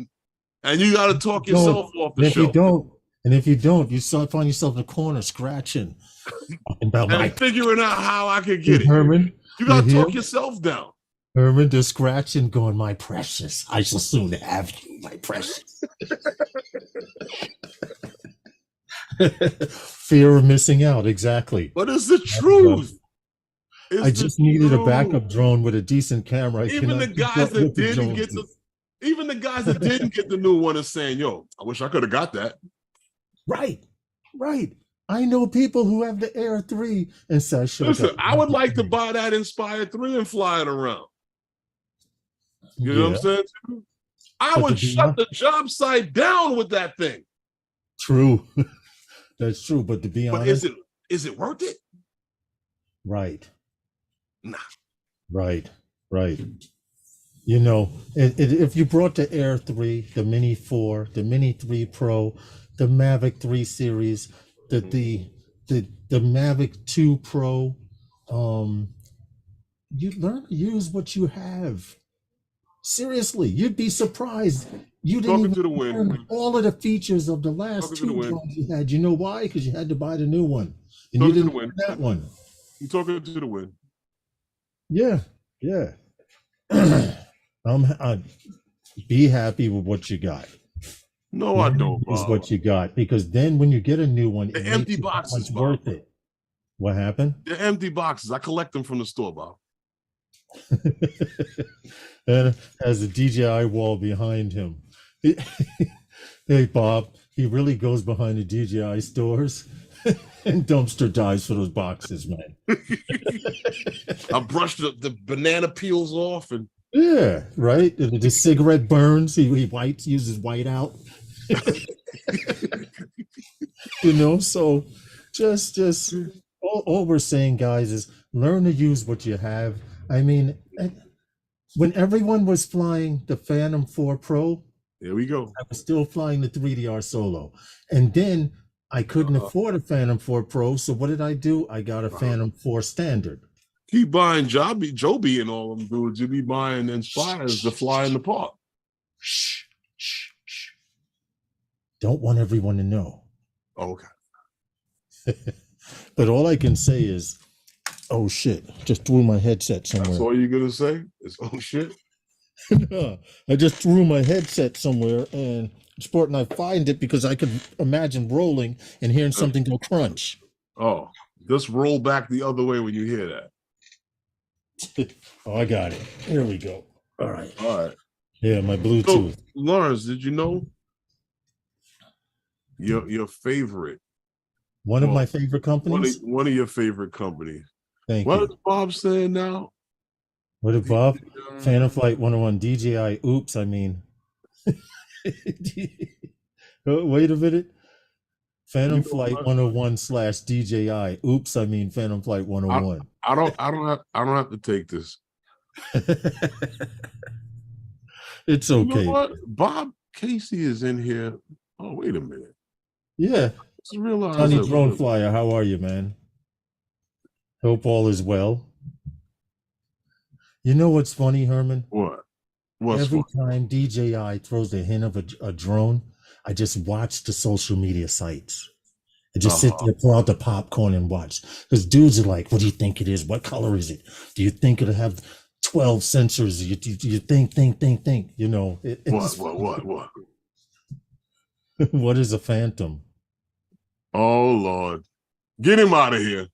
And you got to talk yourself off the show. If you don't, you find yourself in a corner scratching. And figuring out how I can get it. Herman, you got to talk yourself down. Herman, they're scratching, going, my precious. I shall soon have you, my precious. Fear of missing out, exactly. But it's the truth. I just needed a backup drone with a decent camera. Even the guys that didn't get the new one is saying, yo, I wish I could have got that. Right. I know people who have the Air 3 and say, I would like to buy that Inspire 3 and fly it around. You know what I'm saying? I would shut the job site down with that thing. True. That's true. But to be honest, is it worth it? Right. Nah. Right. You know, if you brought the Air 3, the Mini 4, the Mini 3 Pro, the Mavic 3 series, the Mavic 2 Pro, you learn to use what you have. Seriously, you'd be surprised. You didn't even learn all of the features of the last 2 drones you had. You know why? Because you had to buy the new one. And you didn't learn that one. You're talking to the wind. Yeah. Be happy with what you got. No, I don't. Is what you got, because then when you get a new one, the empty box is worth it. What happened? They're empty boxes. I collect them from the store, Bob. And has a DJI wall behind him. Hey, Bob, he really goes behind the DJI stores and dumpster dives for those boxes, man. I brushed the banana peels off and Yeah, right. The cigarette burns. He uses white out. So just all we're saying, guys, is learn to use what you have. I mean, when everyone was flying the Phantom 4 Pro, here we go. I was still flying the 3DR Solo. And then I couldn't afford a Phantom 4 Pro, so what did I do? I got a Phantom 4 Standard. Keep buying Joby and all them dudes. You'll be buying Inspires to fly in the park. Shh. Don't want everyone to know. Okay. But all I can say is, oh shit, just threw my headset somewhere. That's all you're gonna say? Is oh shit? No, I just threw my headset somewhere and it's important I find it because I could imagine rolling and hearing something go crunch. Oh, just roll back the other way when you hear that. Oh, I got it. Here we go. All right. Yeah, my Bluetooth. So, Lawrence, did you know your favorite? One of my favorite companies? One of your favorite companies. Thank you. What is Bob saying now? What did Bob? Phantom Flight 101 DJI. Oops, I mean. Wait a minute. Phantom Flight 101 / DJI. Oops, I mean Phantom Flight 101. I don't have to take this. It's okay. You know what? Bob Casey is in here. Oh, wait a minute. Yeah. Just realize Tony Drone Flyer, how are you, man? Hope all is well. You know what's funny, Herman? What? Every time DJI throws a hint of a drone, I just watch the social media sites. I just sit there, pull out the popcorn and watch. Because dudes are like, what do you think it is? What color is it? Do you think it'll have 12 sensors? You think? You know. What? What is a Phantom? Oh, Lord. Get him out of here.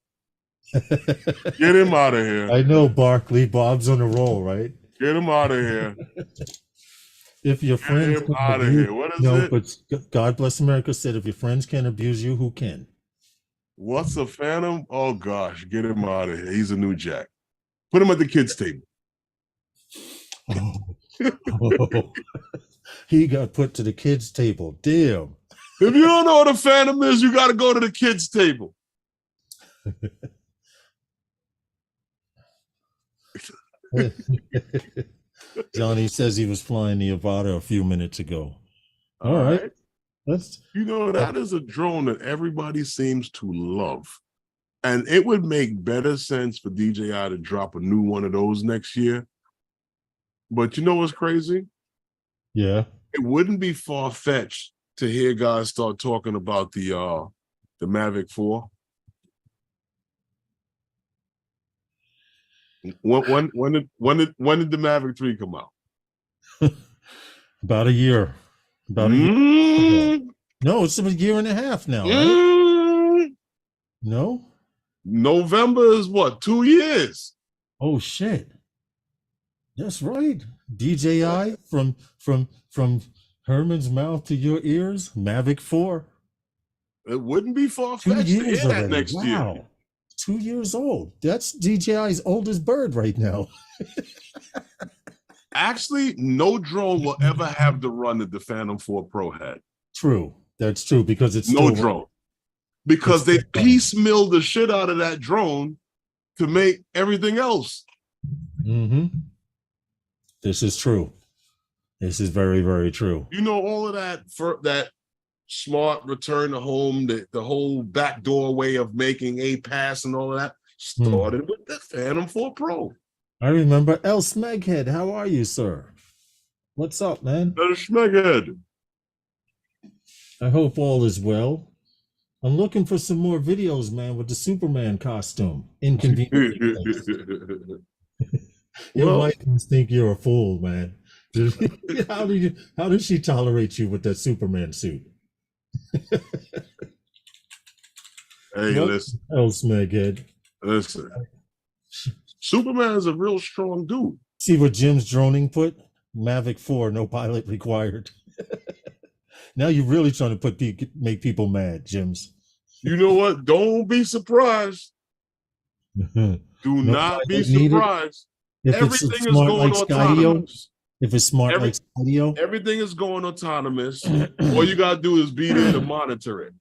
Get him out of here. I know, Barkley. Bob's on the roll, right? Get him out of here. If your friends get him out of here. What is it? But God Bless America said, if your friends can't abuse you, who can? What's a Phantom? Oh, gosh. Get him out of here. He's a new jack. Put him at the kids' table. Oh. He got put to the kids' table. Damn. If you don't know what a Phantom is, you got to go to the kids' table. Johnny says he was flying the Avata a few minutes ago. All right. That is a drone that everybody seems to love. And it would make better sense for DJI to drop a new one of those next year. But you know what's crazy? Yeah. It wouldn't be far-fetched to hear guys start talking about the Mavic 4. When did the Mavic 3 come out? About a year. About a year. No, it's a year and a half now, right? No? November is what, 2 years? Oh shit. That's right. DJI from Herman's mouth to your ears, Mavic 4. It wouldn't be far-fetched to hear that next year. 2 years old. That's DJI's oldest bird right now. Actually, no drone will ever have the run that the Phantom 4 Pro had. True. That's true, because it's no drone. Because they piecemealed the shit out of that drone to make everything else. Mm-hmm. This is true. This is very, very true. You know, all of that for that smart return to home, the whole backdoor way of making a pass and all of that started with the Phantom 4 Pro. I remember El Smeghead. How are you, sir? What's up, man? El Smeghead. I hope all is well. I'm looking for some more videos, man, with the Superman costume. Inconvenient. Your wife must think you're a fool, man. How does she tolerate you with that Superman suit? Hey, What listen, else, Meghead? listen. Superman is a real strong dude. See what Jim's droning put? Mavic 4, no pilot required. Now you're really trying to make people mad, Jim's. You know what? Don't be surprised. Do No not be pilot needed. surprised. If it's Everything is smart going like Skydio, autonomous. if it's smart like Skydio, Everything is going autonomous. All you gotta do is be there to monitor it.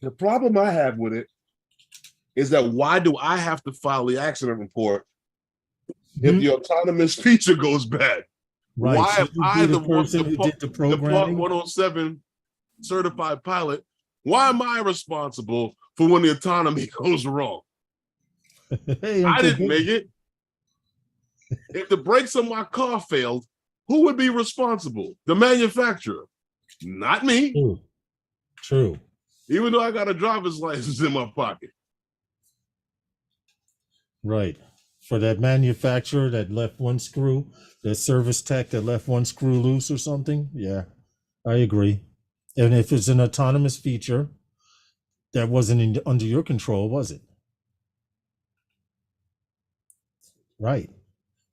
The problem I have with it is that why do I have to file the accident report if the autonomous feature goes bad? right? Why am I the person who did the programming? Part 107 certified pilot? Why am I responsible for when the autonomy goes wrong? Hey, I didn't make it. If the brakes on my car failed, who would be responsible? The manufacturer, not me. True. Even though I got a driver's license in my pocket. Right. For that manufacturer that left one screw, that service tech that left one screw loose or something. Yeah, I agree. And if it's an autonomous feature, that wasn't under your control, was it? Right.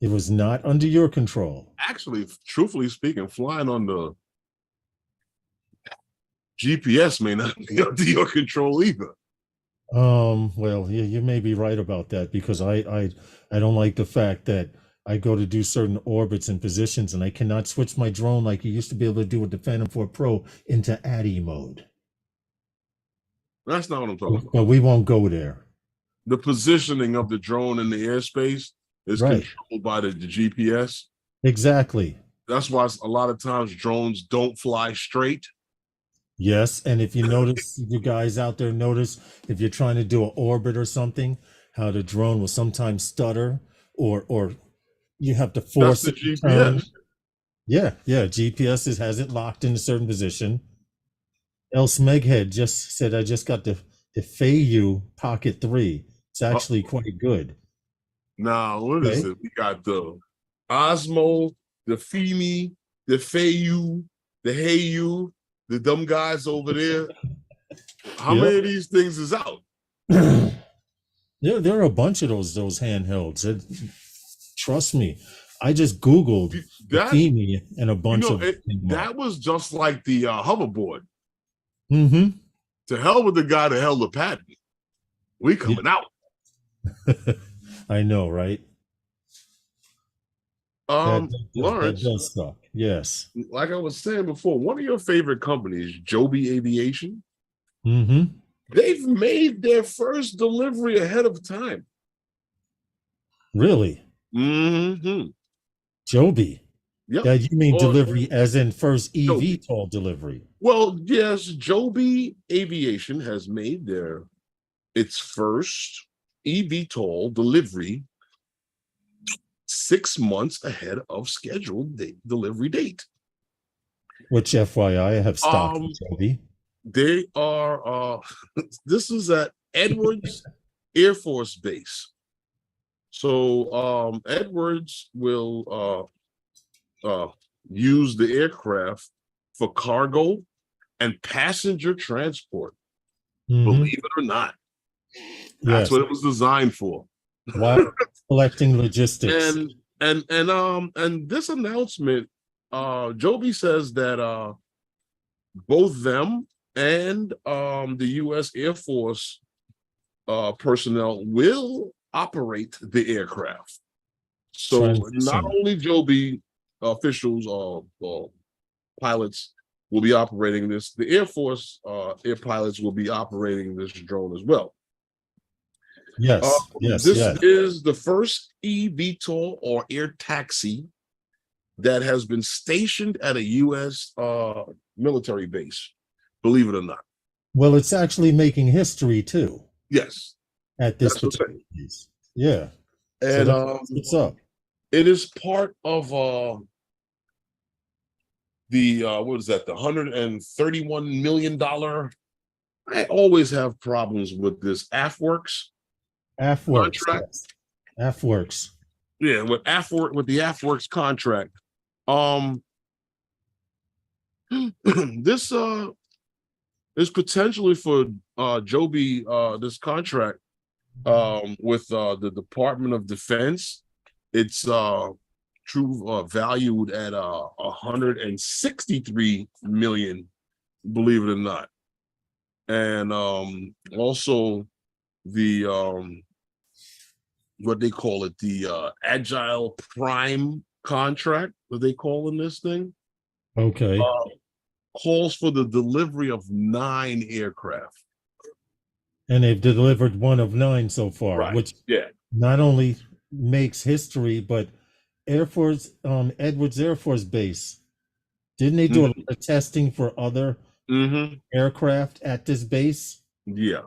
It was not under your control. Actually, truthfully speaking, flying on the GPS may not be under your control either. Well, you may be right about that, because I don't like the fact that I go to do certain orbits and positions and I cannot switch my drone like you used to be able to do with the Phantom 4 Pro into ADI mode. That's not what I'm talking about. But we won't go there. The positioning of the drone in the airspace is controlled by the GPS. Exactly. That's why a lot of times drones don't fly straight. Yes, and if you notice, you guys out there notice, if you're trying to do an orbit or something, how the drone will sometimes stutter, or you have to force it to turn. Yeah, GPS has it locked in a certain position. Else Meghead just said, I just got the Feiyu Pocket 3. It's actually quite good. Now, what is it? We got the OSMO, the FEMI, the Feiyu, the Heyu, the dumb guys over there. How many of these things is out? There are a bunch of those handhelds. Trust me, I just Googled the FEMI and a bunch of that was just like the hoverboard. Mm-hmm. To hell with the guy that held the patent. We coming out. I know, right? Lawrence, that does suck. Yes. Like I was saying before, one of your favorite companies, Joby Aviation, they've made their first delivery ahead of time. Really? Joby. Yep. Yeah, you mean delivery as in first eVTOL delivery? Well, yes, Joby Aviation has made its first eVTOL delivery 6 months ahead of scheduled delivery date. Which, FYI, I have stock in Joby. They are, this is at Edwards Air Force Base. So Edwards will use the aircraft for cargo and passenger transport. Believe it or not. That's what it was designed for. While collecting logistics. And this announcement, Joby says that both them and the U.S. Air Force personnel will operate the aircraft. So not only Joby officials or pilots will be operating this, the Air Force air pilots will be operating this drone as well. Yes, this is the first eVTOL or air taxi that has been stationed at a U.S. Military base, believe it or not. Well, it's actually making history too. Yes. At this particular case. Yeah. And so what's up? It is part of the what is that, the $131 million. I always have problems with this AFWorks contract. AFWorks. Yeah, with the AFWorks contract. This It's potentially for Joby, this contract with the Department of Defense. It's valued at 163 million, believe it or not. And also the what they call it, the Agile Prime contract that they call in this thing. Okay. Calls for the delivery of 9 aircraft. And they've delivered 1 of 9 so far, Right. which Yeah. not only makes history, but Air Force, Edwards Air Force Base, didn't they do a lot of testing for other aircraft at this base? Yeah.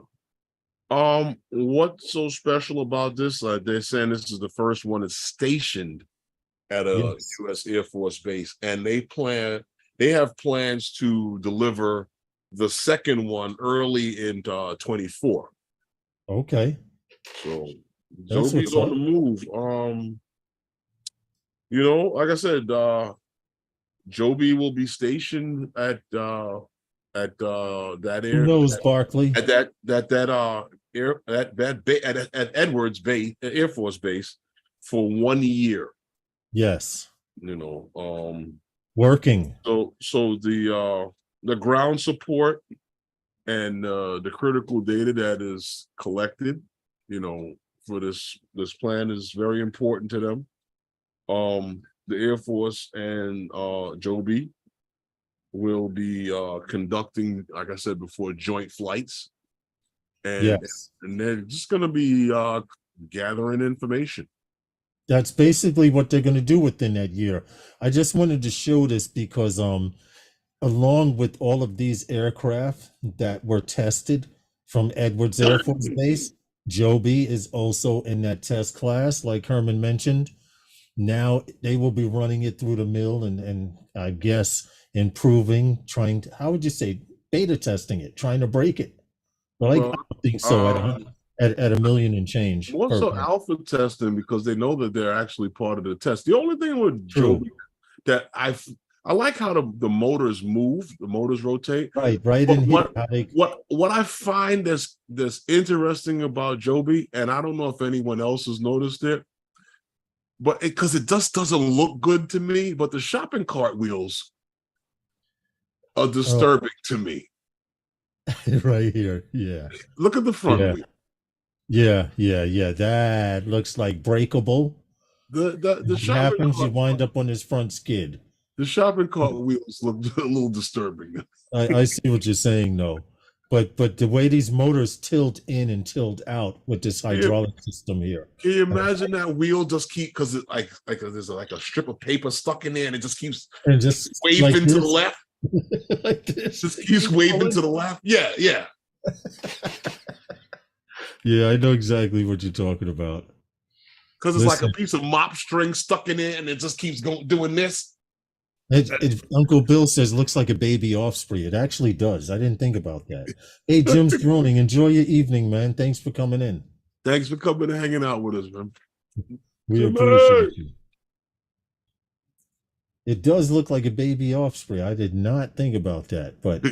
What's so special about this? They're saying this is the first one that's stationed at a U.S. Air Force base, and they have plans to deliver the second one early in 24. Okay. So That's Joby's what's on up. the move. Like I said, Joby will be stationed at that Who knows, Barkley? at Edwards Base, Air Force Base, for 1 year. Yes. Working. So the ground support and the critical data that is collected, for this plan is very important to them. The Air Force and Joby will be conducting, like I said before, joint flights, and they're just going to be gathering information. That's basically what they're going to do within that year. I just wanted to show this because along with all of these aircraft that were tested from Edwards Air Force Base, Joby is also in that test class, like Herman mentioned. Now they will be running it through the mill and I guess improving, trying to, how would you say, beta testing it, trying to break it. But I don't think so at $1 million and change. More so alpha testing, because they know that they're actually part of the test. The only thing with Joby that I like how the motors move, the motors rotate. Right. What I find that's interesting about Joby, and I don't know if anyone else has noticed it, but because it just doesn't look good to me, but the shopping cart wheels are disturbing to me. Right here. Yeah. Look at the front wheel. Yeah. That looks like breakable. The shopping happens, you wind up on his front skid. The shopping cart wheels look a little disturbing. I see what you're saying, though. But the way these motors tilt in and tilt out with this hydraulic system here. Can you imagine that wheel just because it there's like a strip of paper stuck in there and it just keeps waving like to the left? Like this. Just keeps waving to the left. Yeah. Yeah, I know exactly what you're talking about. Because it's like a piece of mop string stuck in it and it just keeps doing this. Uncle Bill says looks like a baby Osprey. It actually does. I didn't think about that. Hey, Jim's droning. Enjoy your evening, man. Thanks for coming in. Thanks for coming and hanging out with us, man. We appreciate you. It does look like a baby Osprey. I did not think about that, but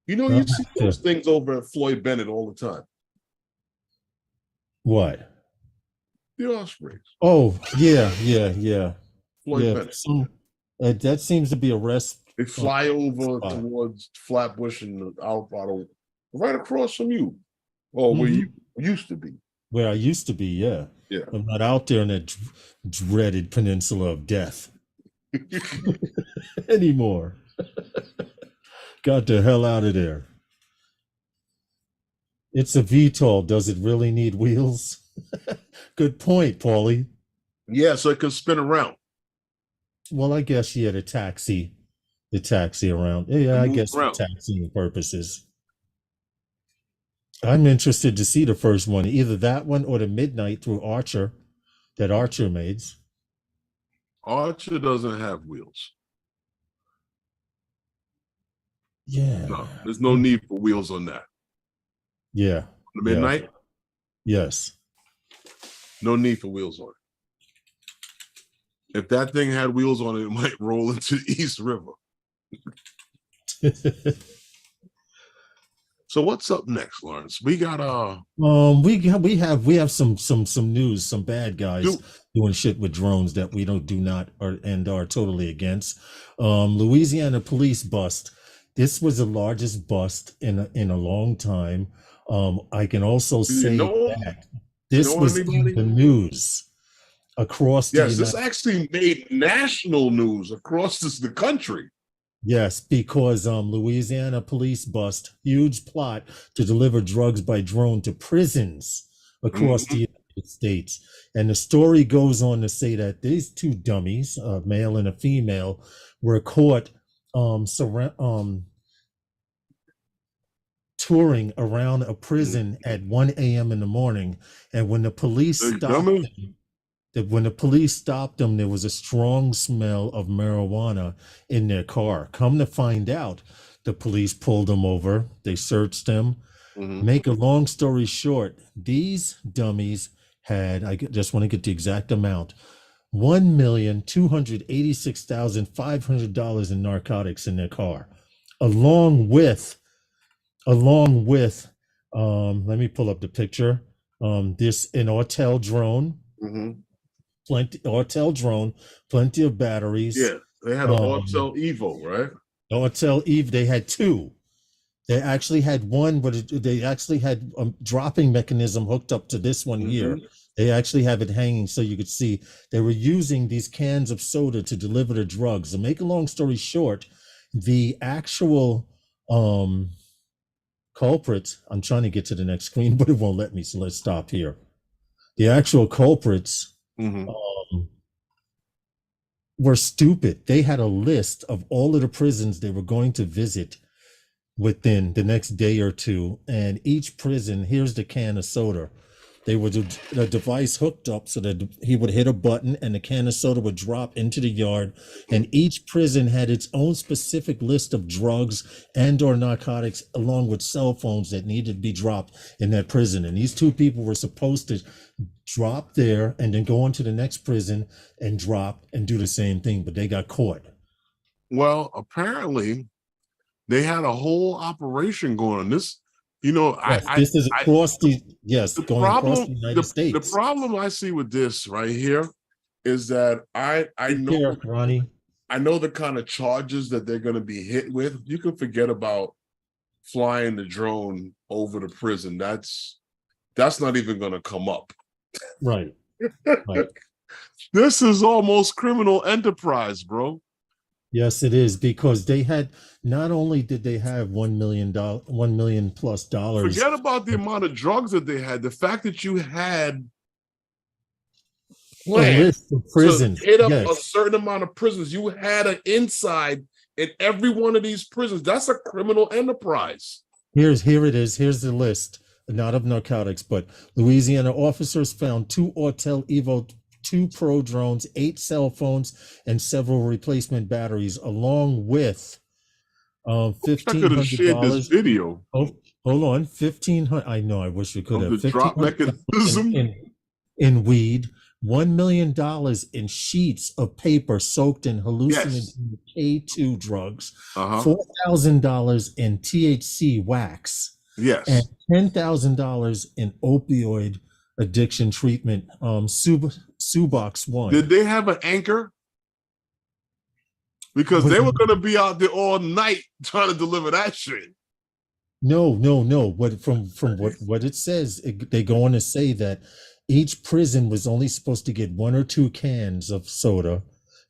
you see those things over at Floyd Bennett all the time. What? The Ospreys. Oh, yeah. Floyd Bennett. That seems to be a rest. They fly over towards Flatbush and Alvarado, right across from you. Oh, where you used to be. Where I used to be, yeah. I'm not out there in that dreaded peninsula of death anymore. Got the hell out of there. It's a VTOL. Does it really need wheels? Good point, Paulie. Yeah, so it can spin around. Well, I guess the taxi around. Yeah, I guess for taxiing purposes. I'm interested to see the first one, either that one or the Midnight through Archer, that Archer made. Archer doesn't have wheels. Yeah. No, there's no need for wheels on that. Yeah. The Midnight? Yes. No need for wheels on it. If that thing had wheels on it, it might roll into the East River. So what's up next, Lawrence? We got we have some news, some bad guys do doing shit with drones that we don't do not are totally against. Louisiana police bust. This was the largest bust in a long time. I can also you say that this know was in anybody? the news across the Yes, this United. actually made national news across the country. Yes, because Louisiana police bust huge plot to deliver drugs by drone to prisons across the Mhm. United States. And the story goes on to say that these two dummies, a male and a female, were caught touring around a prison at 1 a.m. in the morning. And when the police Hey, stopped dummy. them, when the police stopped them, there was a strong smell of marijuana in their car. Come to find out, the police pulled them over. They searched them. Mhm. Make a long story short, these dummies had, just want to get the exact amount, $1,286,500 in narcotics in their car, along with, let me pull up the picture. This an Autel drone, Mhm. plenty of batteries. Yeah, they had an Um, Autel Evo, right? Autel Eve, they had two. They actually had one, but they actually had a dropping mechanism hooked up to this one here. Mhm. They actually have it hanging so you could see. They were using these cans of soda to deliver the drugs. To make a long story short, the actual culprits, I'm trying to get to the next screen, but it won't let me, so let's stop here. The actual culprits Mhm. um, were stupid. They had a list of all of the prisons they were going to visit within the next day or two. And each prison, here's the can of soda. They would a device hooked up so that he would hit a button and the can of soda would drop into the yard. And each prison had its own specific list of drugs and or narcotics, along with cell phones that needed to be dropped in that prison. And these two people were supposed to drop there and then go on to the next prison and drop and do the same thing, but they got caught. Well, apparently they had a whole operation going on. This, you know, Yes, this is I across the, yes, the going across problem the United the States. problem I see with this right here is that Take care, Ronnie. I know the kind of charges that they're going to be hit with. You can forget about flying the drone over the prison. That's not even going to come up. Right, right. This is almost criminal enterprise, bro. Yes, it is, because they had, not only did they have $1 million plus dollars, Forget about the amount of drugs that they had. The fact that you had a planned list of to prisons. hit up a Yes. certain amount of prisons. You had an inside in every one of these prisons. That's a criminal enterprise. Here it is. Here's the list, not of narcotics, but Louisiana officers found two Autel Evo 2 Pro drones, 8 cell phones, and several replacement batteries, along with I could have shared this $1,500. video Oh, hold on, 1,500. I know. I wish we could of have the drop $1,500 mechanism. in weed, $1 million in sheets of paper soaked in Yes. hallucinogenic K2 drugs, Uh-huh. $4,000 in THC wax, and Yes. $10,000 in opioid addiction treatment. Subox one. Did they have an anchor? Because they were going to be out there all night trying to deliver that shit. No. What from what it says, they go on to say that each prison was only supposed to get 1 or 2 cans of soda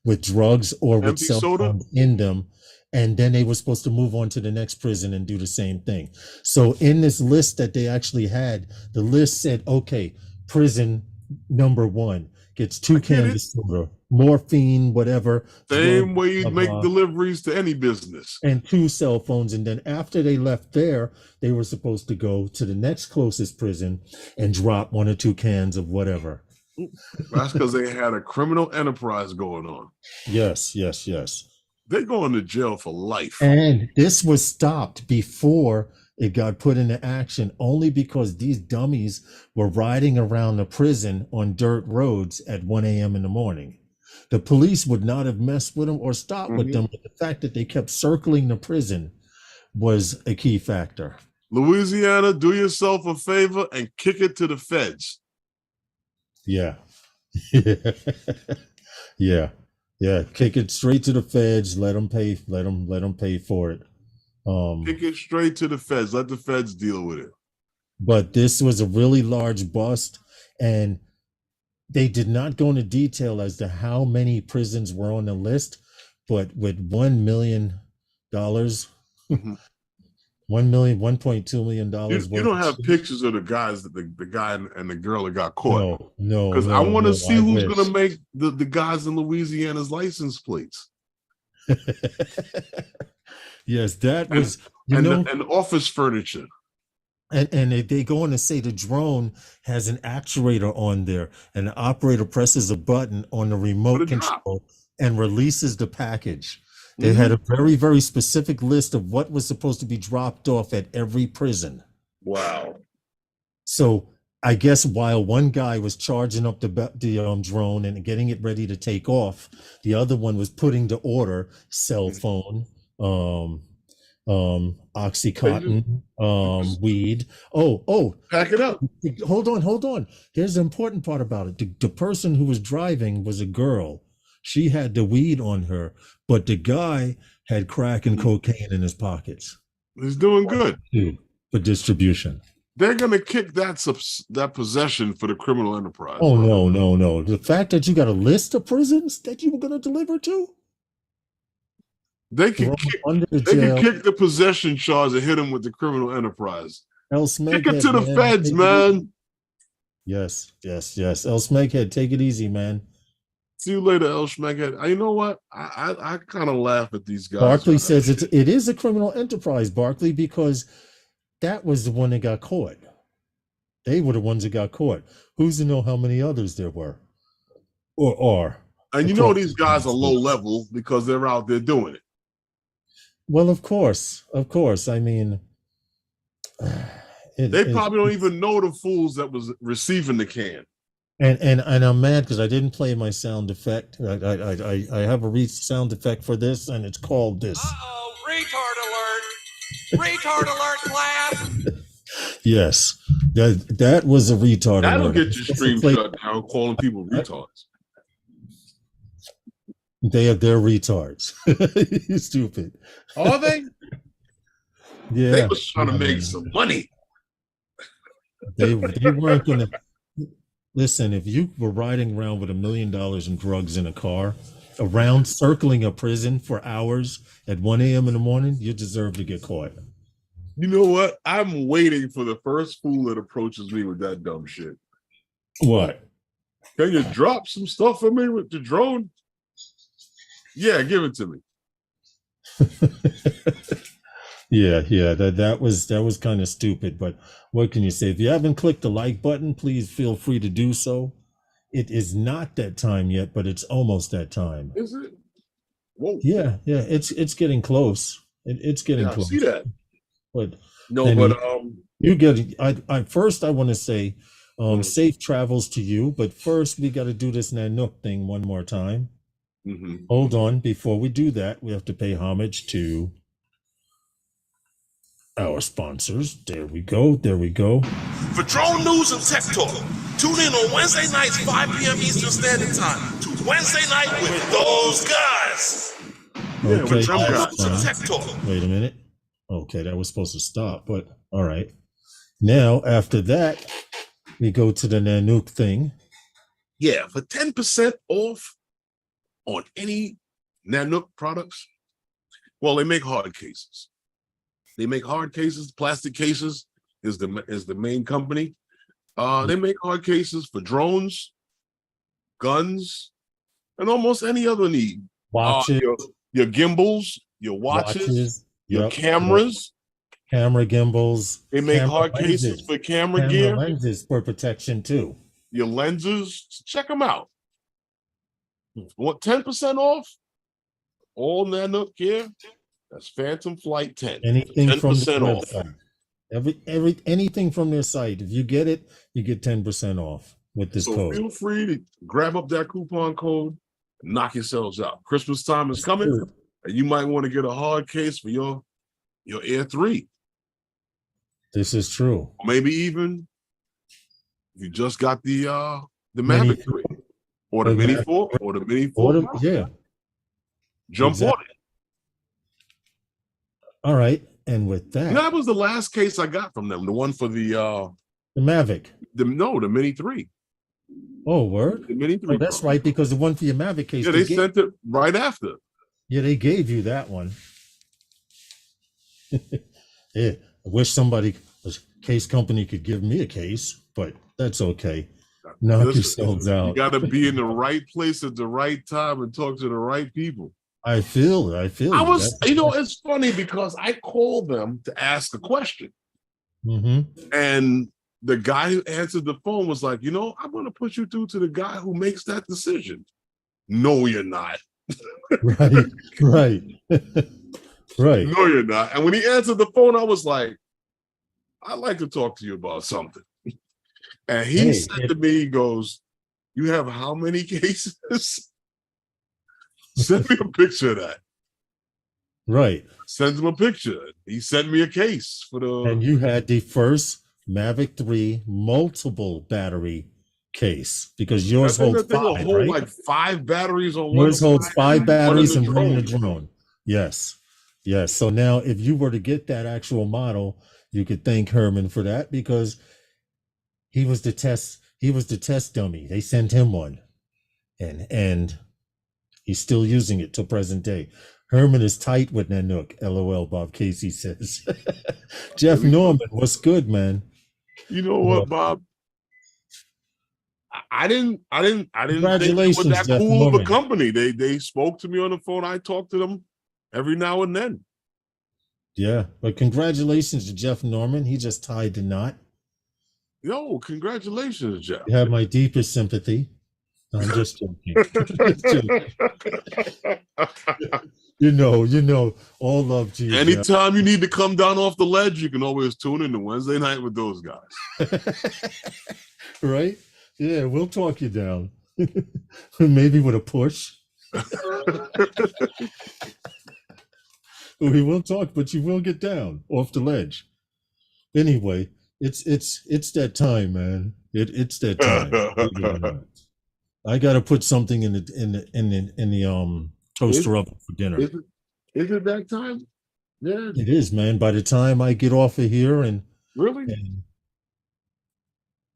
with drugs or with Empty cell soda? phones in them, and then they were supposed to move on to the next prison and do the same thing. So in this list that they actually had, the list said, okay, prison number 1 gets 2 cans of soda, morphine, whatever, Same drug, way you'd blah, make blah, deliveries to any business. and 2 cell phones. And then after they left there, they were supposed to go to the next closest prison and drop 1 or 2 cans of whatever. That's because they had a criminal enterprise going on. Yes. They're going to jail for life. And this was stopped before it got put into action, only because these dummies were riding around the prison on dirt roads at 1 a.m. in the morning. The police would not have messed with them or stopped with them, but the fact that they kept circling the prison was a key factor. Louisiana, do yourself a favor and kick it to the feds. Yeah. Yeah. Yeah. Kick it straight to the feds. Let them pay. Let them pay for it. Kick it straight to the feds. Let the feds deal with it. But this was a really large bust, and they did not go into detail as to how many prisons were on the list. But with $1 million, Mhm. $1.2 million. You don't have pictures of the guys that the guy and the girl that got caught. No. Because I want to see who's wish. going to make the guys in Louisiana's license plates. Yes, that was, and office furniture. And they go on to say the drone has an actuator on there, and the operator presses a button on the remote control and releases the package. They had a very, very specific list of what was supposed to be dropped off at every prison. Wow. So I guess while one guy was charging up the drone and getting it ready to take off, the other one was putting the order, cell phone, Oxycontin, weed. Pack it up. Hold on. Here's the important part about it. The person who was driving was a girl. She had the weed on her, but the guy had crack and cocaine in his pockets. He's doing good for distribution. They're gonna kick that possession for the criminal enterprise. Oh, no. The fact that you got a list of prisons that you were gonna deliver to, they can kick the possession charge and hit him with the criminal enterprise. Kick it to the feds, man. Yes. El Smeghead, take it easy, man. See you later, El Schmeghead. You know what? I kind of laugh at these guys. Barkley says it is a criminal enterprise, Barkley, because that was the one that got caught. They were the ones that got caught. Who's to know how many others there were or are? And you know these guys are low level because they're out there doing it. Well, of course. I mean, they probably don't even know the fools that was receiving the can. And I'm mad because I didn't play my sound effect. I have a sound effect for this, and it's called this. Uh-oh, retard alert! Retard alert, class! Yes, that was a retard That'll alert. Get your stream shut down, calling people retards. They're retards. You're stupid. Are they? Yeah. They was trying to make some money. They weren't going to. Listen, if you were riding around with $1 million in drugs in a car, around circling a prison for hours at 1 a.m. in the morning, you deserve to get caught. You know what? I'm waiting for the first fool that approaches me with that dumb shit. What? Can you drop some stuff for me with the drone? Yeah, give it to me. Yeah, that was kind of stupid, but what can you say? If you haven't clicked the like button, please feel free to do so. It is not that time yet, but it's almost that time. Is it? Whoa. Yeah, it's getting close. It's getting close. I see that. But no, but you get. I first I want to say, safe travels to you. But first we got to do this Nanook thing one more time. Mm-hmm. Hold on, before we do that, we have to pay homage to our sponsors. There we go. For drone news and tech talk, tune in on Wednesday nights, 5 p.m. Eastern Standard Time to Wednesday Night with Those Guys. Okay, tech talk. Wait a minute. Okay, that was supposed to stop, but all right. Now, after that, we go to the Nanook thing. Yeah, for 10% off on any Nanook products. Well, they make hard cases. Plastic cases is the main company. They make hard cases for drones, guns, and almost any other need. Watches, your gimbals, your watches, your cameras. Camera gimbals. They make hard cases for camera gear. Lenses for protection too. Your lenses, check them out. Want 10% off? All Nanook gear? That's Phantom Flight 10. Anything 10% from the off. Website. Anything from their site. If you get it, you get 10% off with this code. Feel free to grab up that coupon code and knock yourselves out. Christmas time is coming, and you might want to get a hard case for your your Air 3. This is true. Maybe even you just got the Mini Mavic 3 or the Mini 4 or the Mini 4. Yeah. Jump on it. All right. And with that, that was the last case I got from them. The one for the Mavic. The Mini 3. Oh, word? The Mini 3. Oh, that's right, because the one for your Mavic case. Yeah, they sent it right after. Yeah, they gave you that one. Yeah, I wish a case company could give me a case, but that's okay. Knock yourselves out. You got to be in the right place at the right time and talk to the right people. I feel. I was, it's funny because I called them to ask a question. Mm-hmm. And the guy who answered the phone was like, I'm going to put you through to the guy who makes that decision. No, you're not. Right. Right. No, you're not. And when he answered the phone, I was like, I'd like to talk to you about something. And he said to me, he goes, you have how many cases? Send me a picture of that. Right. Send him a picture. He sent me a case for the. And you had the first Mavic 3 multiple battery case, because yours holds 5, right? Like 5 batteries on yours holds 5 batteries and running the drone. Yes. Yes. So now if you were to get that actual model, you could thank Herman for that, because he was the test dummy. They sent him one. And he's still using it till present day. Herman is tight with Nanook. LOL, Bob Casey says. Jeff Norman, what's good, man? You know what, Bob? I didn't think it was that Jeff cool Norman. of a company. They spoke to me on the phone. I talked to them every now and then. Yeah, but congratulations to Jeff Norman. He just tied the knot. Yo, congratulations, Jeff. You have my deepest sympathy. I'm just joking. You know, all love to you. Anytime you need to come down off the ledge, you can always tune in to Wednesday Night with those guys. Right? Yeah, we'll talk you down. Maybe with a push. We will talk, but you will get down off the ledge. Anyway, it's that time, man. It's that time. I gotta put something in the toaster oven for dinner. Is it that time? Yeah, it is, man. By the time I get off of here really,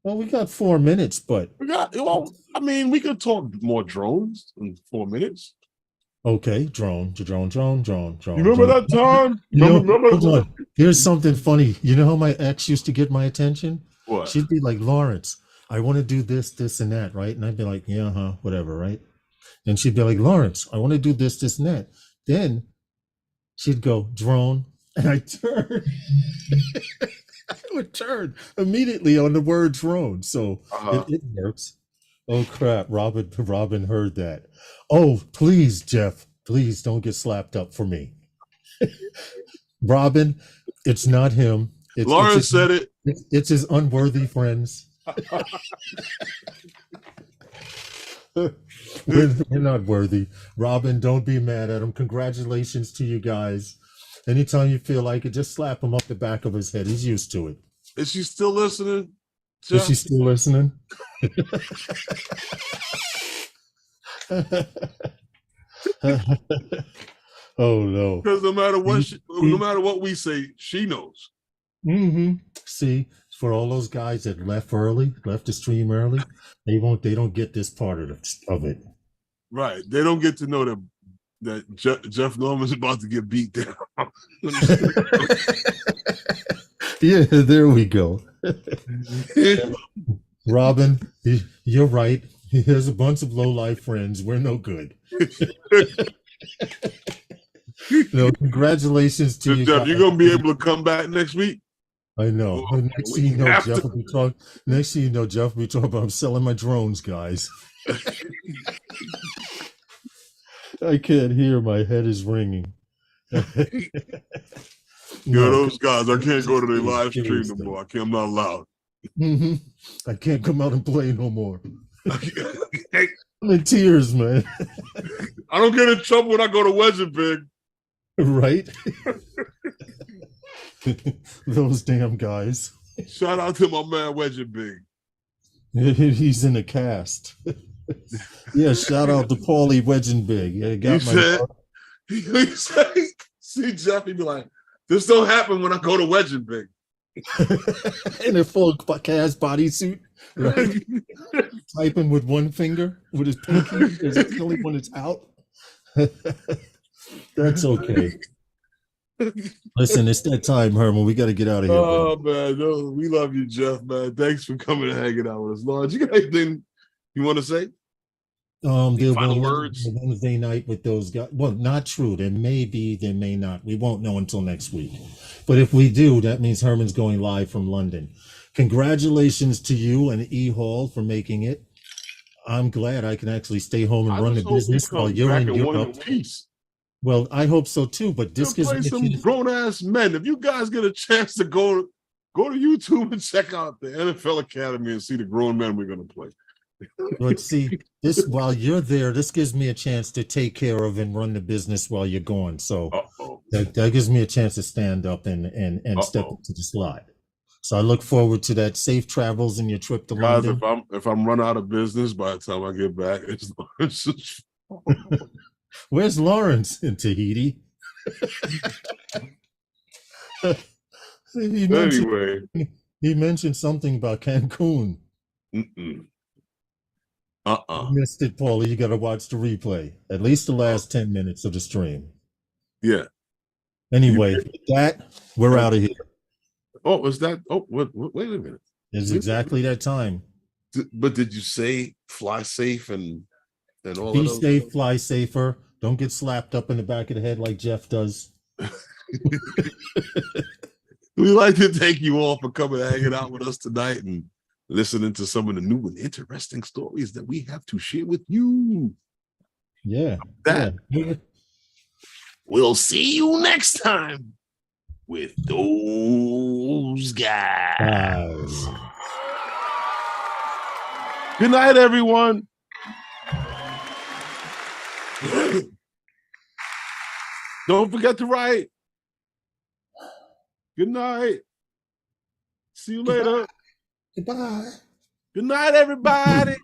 well, we got 4 minutes, but we could talk more drones in 4 minutes. Okay, drone. You remember that time? Hold on. Here's something funny. You know how my ex used to get my attention? What? She'd be like, Lawrence, I want to do this, and that, right? And I'd be like, yeah, whatever, right? And she'd be like, Lawrence, I want to do this, and that. Then she'd go, drone, and I turn. I would turn immediately on the word drone. So it works. Oh crap, Robin heard that. Oh, please, Jeff, please don't get slapped up for me. Robin, it's not him. Lawrence said it. It's his unworthy friends. We're not worthy. Robin, don't be mad at him. Congratulations to you guys. Anytime you feel like it, just slap him up the back of his head. He's used to it. Is she still listening? Jeff? Is she still listening? Oh no! Because no matter what we say, she knows. Mm-hmm. See, for all those guys that left the stream early, they don't get this part of it. Right. They don't get to know that Jeff Norman's about to get beat down. Yeah, there we go. Robin, you're right. Here's a bunch of low-life friends. We're no good. No, congratulations to you, Jeff. You're gonna be able to come back next week. I know. Next thing you know, Jeff will be talking about I'm selling my drones, guys. I can't hear. My head is ringing. Those guys, I can't go to their live stream no more. I'm not allowed. Mm-hmm. I can't come out and play no more. I'm in tears, man. I don't get in trouble when I go to Wedging Pig. Right? Those damn guys. Shout out to my man Wedging Big. He's in the cast. Yeah, shout out to Paulie Wedgenbig. Yeah, He said, he said, see Jeff, he be like, this don't happen when I go to Wedging Big. in a full cast bodysuit, right? Typing with one finger with his pinky. Is the only one that's out? That's okay. Listen, it's that time, Herman. We got to get out of here. Oh, man. No, we love you, Jeff, man. Thanks for coming and hanging out with us. Lord, you got anything you want to say? Final words? Wednesday night with those guys. Well, not true. There may be, there may not. We won't know until next week. But if we do, that means Herman's going live from London. Congratulations to you and E Hall for making it. I'm glad I can actually stay home and run the business while you're in Europe. Well, I hope so too. But this gives me some grown ass men. If you guys get a chance to go to YouTube and check out the NFL Academy and see the grown men we're going to play. But see, this while you're there, this gives me a chance to take care of and run the business while you're gone. So that gives me a chance to stand up and step into the slide. So I look forward to that. Safe travels in your trip to London. If I'm run out of business by the time I get back, it's just... Where's Lawrence in Tahiti? He mentioned something about Cancun. You missed it, Paulie. You got to watch the replay. At least the last 10 minutes of the stream. Yeah. Anyway, with that, we're out of here. Oh, was that? Oh, wait a minute. It's exactly that time. But did you say fly safe and all Be of those safe, things? fly safer. Don't get slapped up in the back of the head like Jeff does. We'd like to thank you all for coming and hanging out with us tonight and listening to some of the new and interesting stories that we have to share with you. Yeah. We'll see you next time with those guys. Good night, everyone. Don't forget to write. Good night. See you later. Goodbye. Good night, everybody.